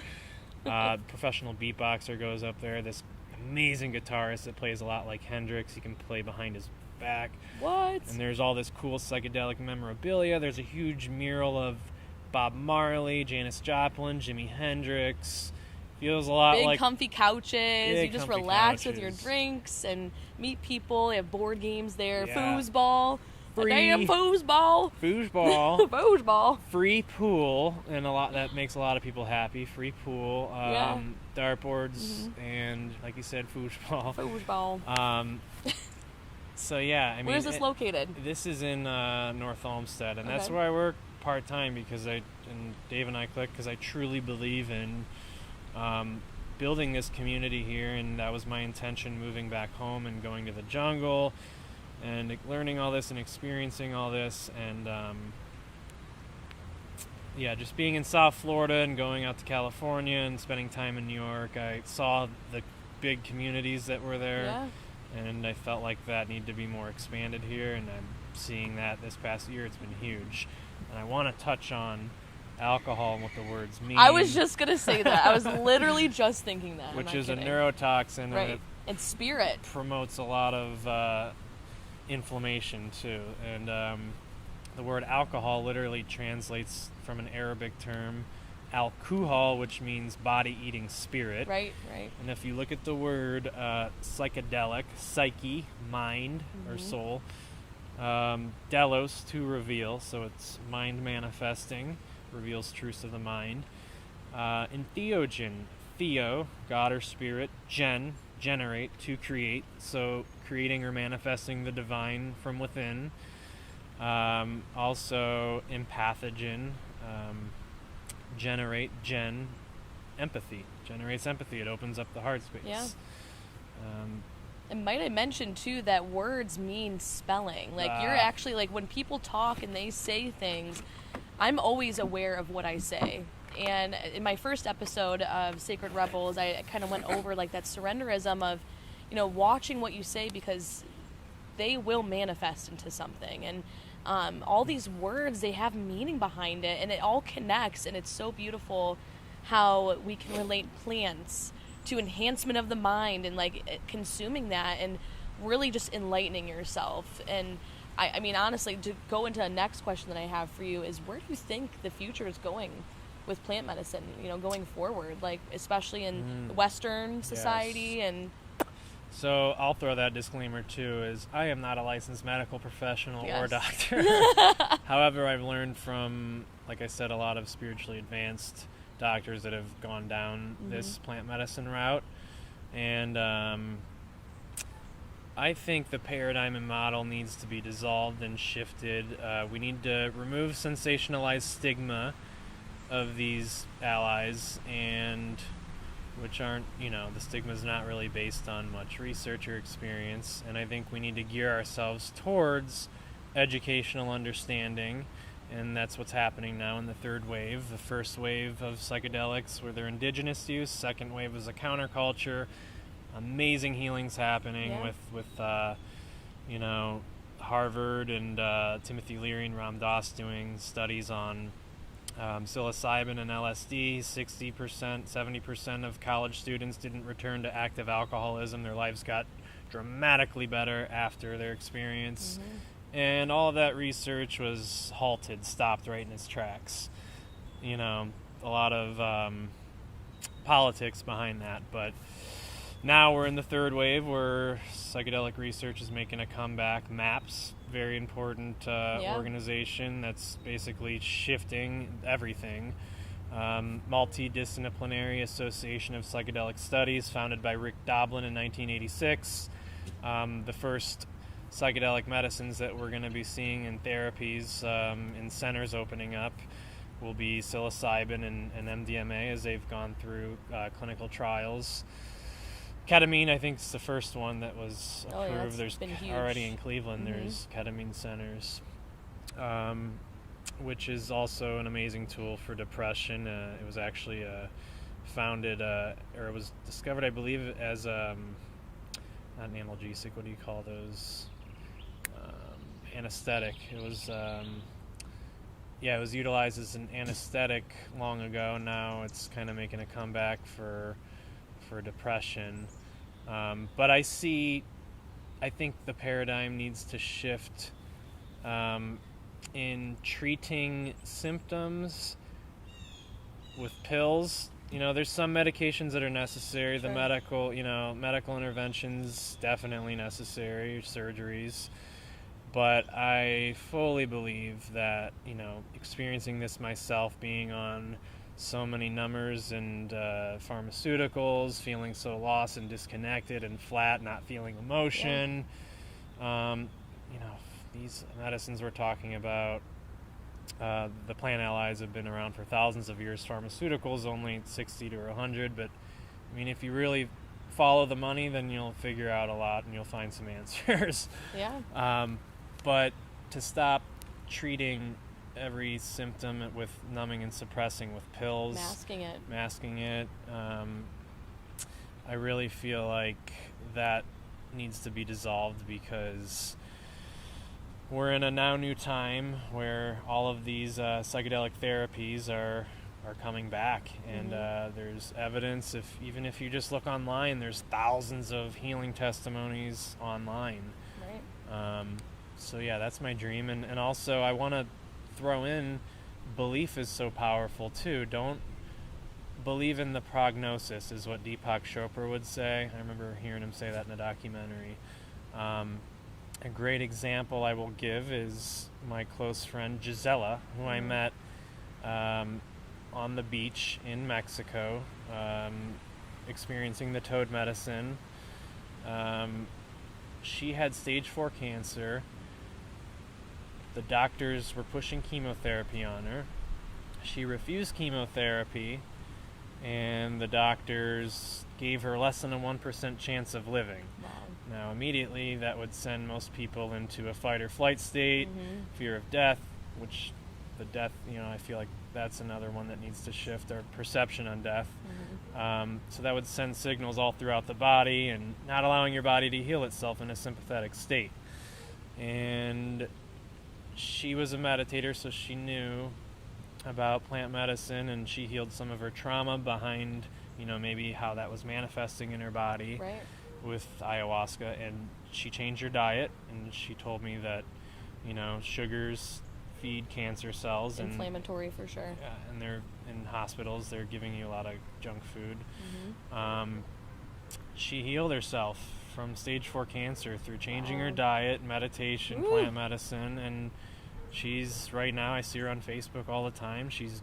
Professional beatboxer goes up there, this amazing guitarist that plays a lot like Hendrix. He can play behind his back. What? And there's all this cool psychedelic memorabilia. There's a huge mural of Bob Marley, Janis Joplin, Jimi Hendrix. Feels a lot like big comfy couches. You just relax with your drinks and meet people. They have board games there. Foosball. Free damn foosball. Foosball. Foosball. Free pool, and that makes a lot of people happy. Free pool. Dartboards, and like you said, foosball. Foosball. So yeah, I mean, where's this located? This is in North Olmsted, and that's where I work part-time, because Dave and I click because I truly believe in building this community here, and that was my intention moving back home and going to the jungle and learning all this and experiencing all this, and just being in South Florida and going out to California and spending time in New York. I saw the big communities that were there, and I felt like that needed to be more expanded here, and I'm seeing that this past year. It's been huge. And I want to touch on alcohol and what the words mean. I was just going to say that. I was literally just thinking that. Which is a neurotoxin, and spirit. Promotes a lot of inflammation too. And the word alcohol literally translates from an Arabic term, alcohol, which means body-eating spirit. Right. And if you look at the word psychedelic, psyche, mind, or soul, delos, to reveal, so it's mind manifesting, reveals truths of the mind. And theogen, theo, God or spirit, generate, to create, so creating or manifesting the divine from within. Also empathogen, empathy, generates empathy. It opens up the heart space. And might I mention, too, that words mean spelling. Like, you're actually, like, when people talk and they say things, I'm always aware of what I say. And in my first episode of Sacred Rebels, I kind of went over, like, that surrenderism of, you know, watching what you say, because they will manifest into something. And all these words, they have meaning behind it, and it all connects, and it's so beautiful how we can relate plants to enhancement of the mind and like consuming that and really just enlightening yourself. And I mean, honestly, to go into the next question that I have for you is, where do you think the future is going with plant medicine, going forward, like especially in Western society? Yes. And so I'll throw that disclaimer too, is I am not a licensed medical professional or doctor. However, I've learned from, like I said, a lot of spiritually advanced doctors that have gone down this plant medicine route. And I think the paradigm and model needs to be dissolved and shifted. We need to remove sensationalized stigma of these allies, and which aren't, the stigma's not really based on much research or experience. And I think we need to gear ourselves towards educational understanding, and that's what's happening now in the third wave. The first wave of psychedelics were their indigenous use. Second wave was a counterculture. Amazing healings happening with Harvard and Timothy Leary and Ram Dass doing studies on psilocybin and LSD. 60%, 70% of college students didn't return to active alcoholism. Their lives got dramatically better after their experience. And all of that research was stopped right in its tracks. A lot of politics behind that, but now we're in the third wave where psychedelic research is making a comeback. MAPS, very important organization that's basically shifting everything. Multidisciplinary Association of Psychedelic Studies, founded by Rick Doblin in 1986. The first psychedelic medicines that we're going to be seeing in therapies in centers opening up will be psilocybin and MDMA, as they've gone through clinical trials. Ketamine, I think, is the first one that was approved. There's already in Cleveland. There's ketamine centers, which is also an amazing tool for depression. It was actually founded, or it was discovered, I believe, as not an analgesic. What do you call those? Anesthetic. It was, it was utilized as an anesthetic long ago. Now it's kind of making a comeback for depression. But I think the paradigm needs to shift in treating symptoms with pills. There's some medications that are necessary. Sure. The medical interventions definitely necessary, surgeries. But I fully believe that, experiencing this myself, being on so many numbers and pharmaceuticals, feeling so lost and disconnected and flat, not feeling emotion. These medicines we're talking about, the plant allies have been around for thousands of years. Pharmaceuticals only 60 to 100, but I mean, if you really follow the money, then you'll figure out a lot and you'll find some answers. But to stop treating every symptom with numbing and suppressing with pills, masking it, I really feel like that needs to be dissolved, because we're in a now new time where all of these psychedelic therapies are coming back, and there's evidence. Even if you just look online, there's thousands of healing testimonies online. Right. So that's my dream, and also I want to throw in, belief is so powerful too. Don't believe in the prognosis, is what Deepak Chopra would say. I remember hearing him say that in a documentary. A great example I will give is my close friend Gisela, who I met on the beach in Mexico, experiencing the toad medicine. She had stage 4 cancer. The doctors were pushing chemotherapy on her. She refused chemotherapy, and the doctors gave her less than a 1% chance of living. Wow. Now, immediately, that would send most people into a fight or flight state, fear of death, which the death, I feel like that's another one that needs to shift, our perception on death. So that would send signals all throughout the body and not allowing your body to heal itself in a sympathetic state. And she was a meditator, so she knew about plant medicine, and she healed some of her trauma behind, maybe how that was manifesting in her body Right. with ayahuasca. And she changed her diet, and she told me that, sugars feed cancer cells. Inflammatory for sure. Yeah, and they're in hospitals, they're giving you a lot of junk food. She healed herself from stage 4 cancer through changing her diet, meditation, plant medicine, and she's right now, I see her on Facebook all the time. She's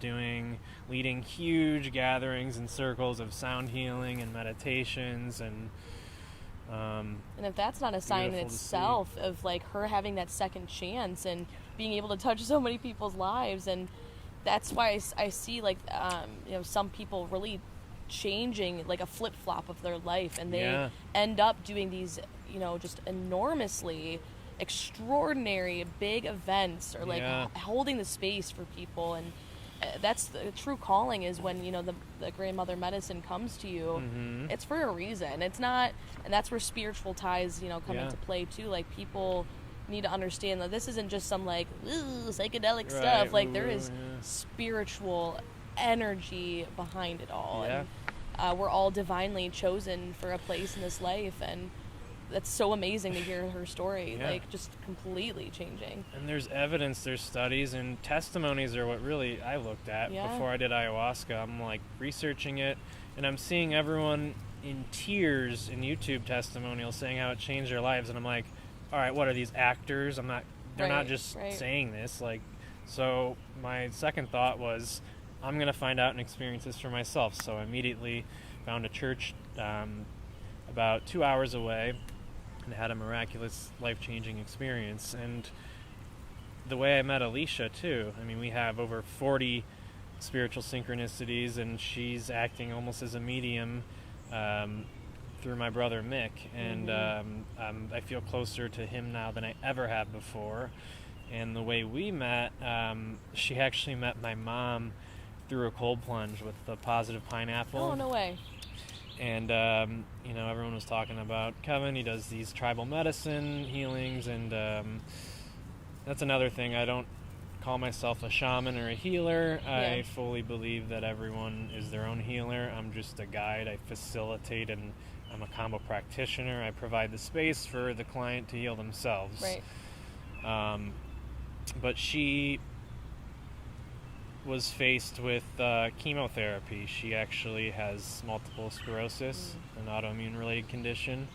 leading huge gatherings and circles of sound healing and meditations, and if that's not a sign in itself of like her having that second chance and being able to touch so many people's lives, and that's why I see like some people really changing like a flip-flop of their life, and they end up doing these just enormously extraordinary big events, or like holding the space for people. And that's the true calling, is when the grandmother medicine comes to you. It's for a reason. It's not, and that's where spiritual ties come into play too. Like, people need to understand that this isn't just some like psychedelic stuff. Like, there is spiritual energy behind it all. And we're all divinely chosen for a place in this life, and that's so amazing to hear her story, like just completely changing. And there's evidence, there's studies, and testimonies are what really I looked at before I did ayahuasca. I'm like researching it, and I'm seeing everyone in tears in YouTube testimonials saying how it changed their lives, and I'm like, all right, what are these actors? They're not just saying this. Like, so my second thought was, I'm going to find out and experience this for myself. So I immediately found a church about 2 hours away and had a miraculous, life-changing experience. And the way I met Alicia, too, I mean, we have over 40 spiritual synchronicities, and she's acting almost as a medium through my brother Mick. And I feel closer to him now than I ever have before. And the way we met, she actually met my mom through a cold plunge with the positive pineapple. Oh, no way. And, everyone was talking about Kevin. He does these tribal medicine healings, and that's another thing. I don't call myself a shaman or a healer. I fully believe that everyone is their own healer. I'm just a guide. I facilitate, and I'm a Kambo practitioner. I provide the space for the client to heal themselves. Right. But she was faced with chemotherapy. She actually has multiple sclerosis, an autoimmune related condition,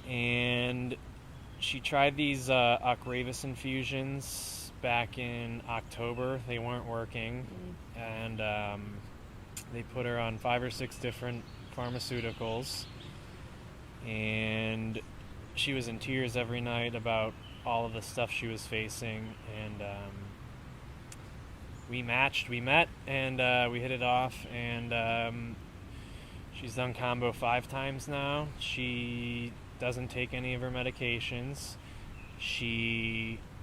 and she tried these Ocrevus infusions back in October. They weren't working, and they put her on 5 or 6 different pharmaceuticals, and she was in tears every night about all of the stuff she was facing. And we met, and we hit it off, and she's done Kambo 5 times now. She doesn't take any of her medications.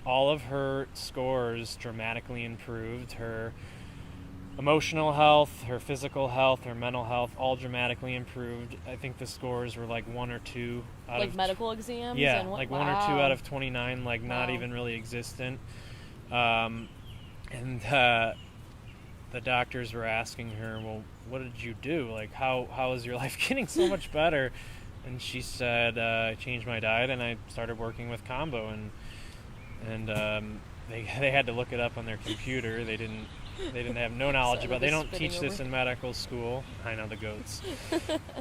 All of her scores dramatically improved. Her emotional health, her physical health, her mental health, all dramatically improved. I think the scores were like 1 or 2 out of... Like medical exams? Yeah, like 1 or 2 out of 29, like not even really existent. And the doctors were asking her, well, what did you do? Like, how is your life getting so much better? And she said, I changed my diet, and I started working with Kambo. And they had to look it up on their computer. They didn't have no knowledge about it. They don't teach this in medical school. I know, the goats.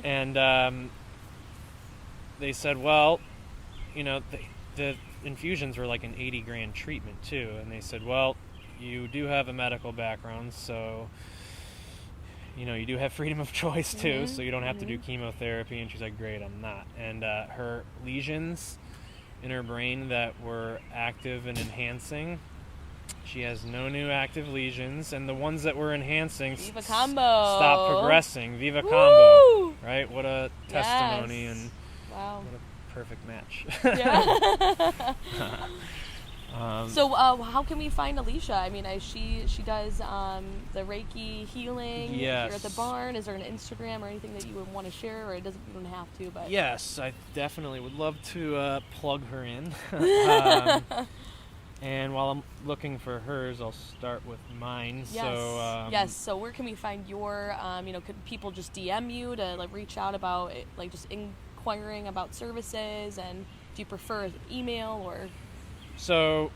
And they said, well, the infusions were like an $80,000 treatment too. And they said, well, you do have a medical background, so you do have freedom of choice too, so you don't have to do chemotherapy. And she's like, great, I'm not. And her lesions in her brain that were active and enhancing, she has no new active lesions, and the ones that were enhancing stopped progressing. Viva Kambo, right? What a testimony, and what a perfect match. Yeah. So how can we find Alicia? I mean, she does the Reiki healing here at the barn. Is there an Instagram or anything that you would want to share, or you don't have to? But yes, I definitely would love to plug her in. And while I'm looking for hers, I'll start with mine. Yes. So where can we find your, could people just DM you to like reach out about it, like just inquiring about services, and do you prefer email or? So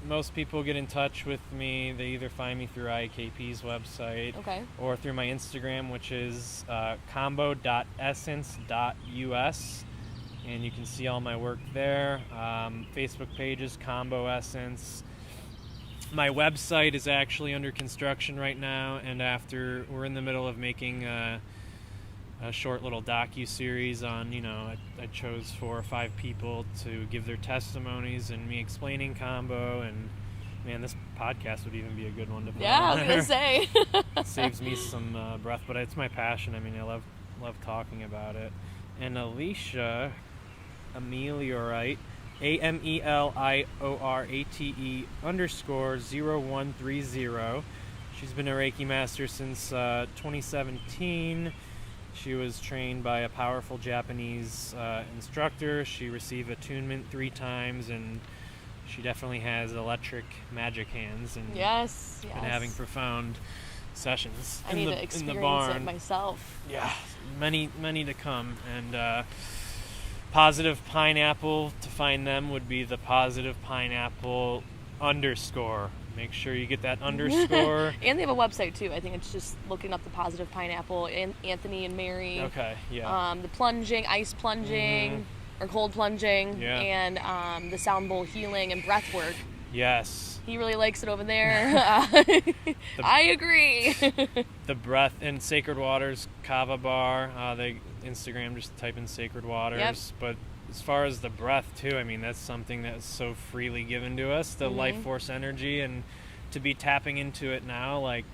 most people get in touch with me. They either find me through IAKP's website or through my Instagram, which is kambo.essence.us. And you can see all my work there. Facebook page is Kambo Essence. My website is actually under construction right now, and we're in the middle of making a short little docu-series on, I chose 4 or 5 people to give their testimonies and me explaining Kambo, and man, this podcast would even be a good one to put on I was going to say. It saves me some breath, but it's my passion. I mean, I love talking about it. And Alicia Ameliorate, AMELIORATE_0130. She's been a Reiki master since 2017. She was trained by a powerful Japanese instructor. She received attunement 3 times, and she definitely has electric magic hands. And yes. been having profound sessions I need to experience it myself. Yeah, many to come. And Positive Pineapple, to find them would be the Positive Pineapple _. Make sure you get that underscore. And they have a website too. I think it's just looking up the Positive Pineapple, and Anthony and Mary. Okay, yeah. The plunging, ice plunging, or cold plunging, and the sound bowl healing and breath work. Yes. He really likes it over there. I agree. The breath and Sacred Waters Kava Bar. They Instagram, just type in Sacred Waters. Yep. But as far as the breath too, I mean, that's something that's so freely given to us, the life force energy, and to be tapping into it now, like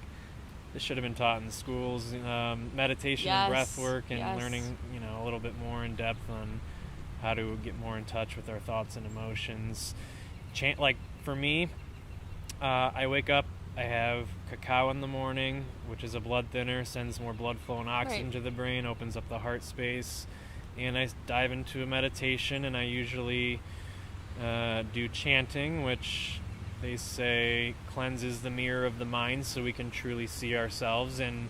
this should have been taught in the schools, meditation and breath work, and learning, a little bit more in depth on how to get more in touch with our thoughts and emotions. Like for me, I wake up, I have cacao in the morning, which is a blood thinner, sends more blood flow and oxygen to the brain, opens up the heart space, and I dive into a meditation, and I usually do chanting, which they say cleanses the mirror of the mind so we can truly see ourselves. And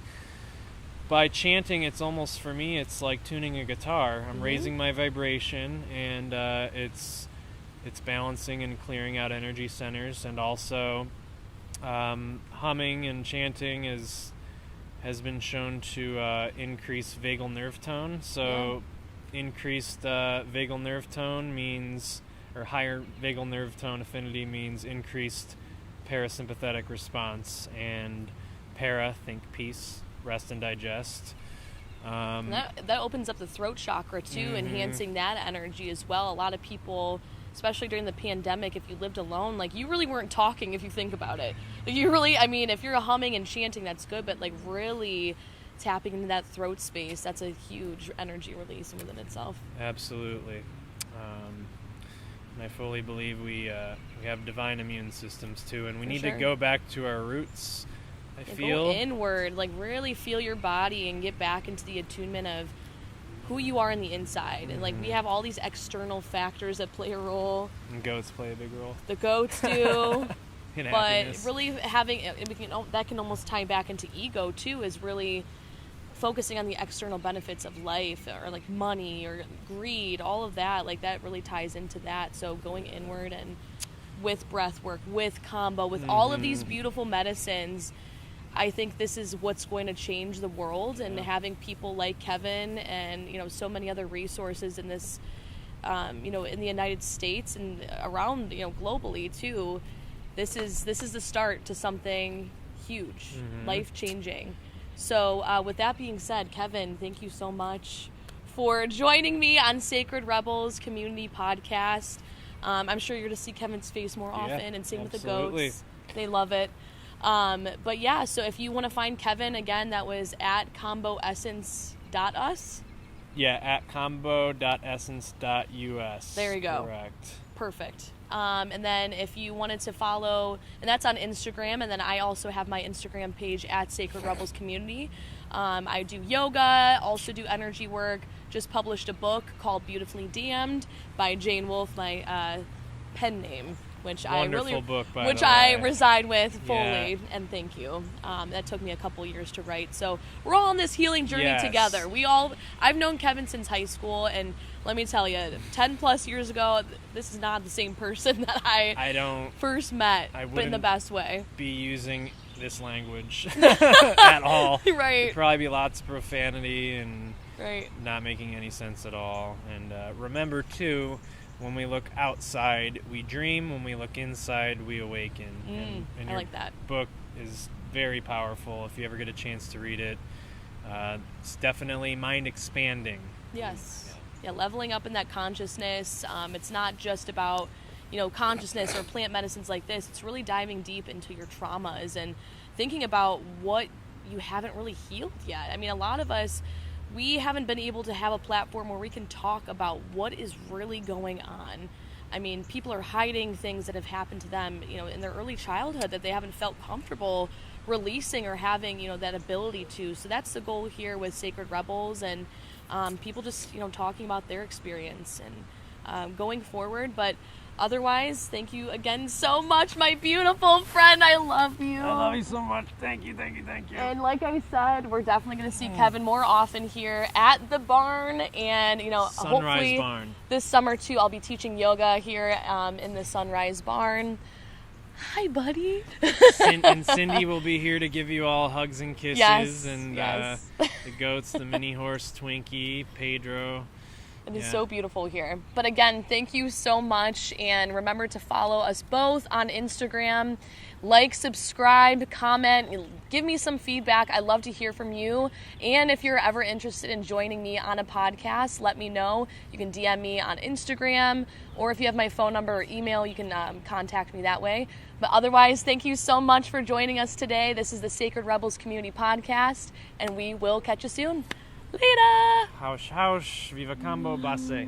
by chanting, it's almost, for me, it's like tuning a guitar. I'm raising my vibration, and it's balancing and clearing out energy centers, and also humming and chanting has been shown to increase vagal nerve tone. So increased vagal nerve tone means, or higher vagal nerve tone affinity means increased parasympathetic response, and para, think peace, rest and digest. That opens up the throat chakra too, enhancing that energy as well. A lot of people, especially during the pandemic, if you lived alone, like, you really weren't talking if you think about it. You really, I mean, if you're humming and chanting, that's good, but like really tapping into that throat space, that's a huge energy release within itself. Absolutely. And I fully believe we have divine immune systems too, and we need to go back to our roots. I feel go inward, like really feel your body and get back into the attunement of who you are in the inside. And like, we have all these external factors that play a role. And goats play a big role. The goats do. But happiness. Really having, that can almost tie back into ego too, is really focusing on the external benefits of life, or like money or greed, all of that, like that really ties into that. So going inward, and with breath work, with Kambo, with all of these beautiful medicines, I think this is what's going to change the world. And having people like Kevin and so many other resources in this in the United States and around globally too, this is the start to something huge, life-changing. So with that being said, Kevin, thank you so much for joining me on Sacred Rebels Community Podcast. I'm sure you're going to see Kevin's face more often, and same with the goats. They love it. But yeah, so if you want to find Kevin, again, that was at kamboessence.us. Yeah, at kambo.essence.us. There you go. Correct. Perfect. And then if you wanted to follow, and that's on Instagram, and then I also have my Instagram page at Sacred Rebels Community. I do yoga, also do energy work. Just published a book called Beautifully Damned by Jane Wolfe, my pen name. which Wonderful book, by which the I way. reside with fully, Yeah. and thank you. That took me a couple years to write, so we're all on this healing journey Yes. together. I've known Kevin since high school, and let me tell you, 10 plus years ago, this is not the same person that I don't first met, but in the wouldn't best way. be using this language at all. Right. There'd probably be lots of profanity and Right. not making any sense at all. And remember, too, when we look outside, we dream. When we look inside, we awaken. And I your like that. book is very powerful. If you ever get a chance to read it, it's definitely mind expanding. Yes. Yeah, leveling up in that consciousness. It's not just about, consciousness or plant medicines like this. It's really diving deep into your traumas and thinking about what you haven't really healed yet. I mean, a lot of us, we haven't been able to have a platform where we can talk about what is really going on. I mean, people are hiding things that have happened to them, in their early childhood that they haven't felt comfortable releasing or having, that ability to. So that's the goal here with Sacred Rebels, and people just, talking about their experience and going forward. But otherwise, thank you again so much, my beautiful friend. I love you. I love you so much. Thank you, thank you, thank you. And like I said, we're definitely going to see Kevin more often here at the barn, and Sunrise hopefully Barn. this summer too, I'll be teaching yoga here in the Sunrise Barn. Hi, buddy. And Cindy will be here to give you all hugs and kisses. Yes, And yes. The goats, the mini horse, Twinkie, Pedro. It is Yeah. so beautiful here. But again, thank you so much. And remember to follow us both on Instagram. Like, subscribe, comment, give me some feedback. I love to hear from you. And if you're ever interested in joining me on a podcast, let me know. You can DM me on Instagram, or if you have my phone number or email, you can contact me that way. But otherwise, thank you so much for joining us today. This is the Sacred Rebels Community Podcast, and we will catch you soon. Later! Hausch, hausch, viva Kambo, basse.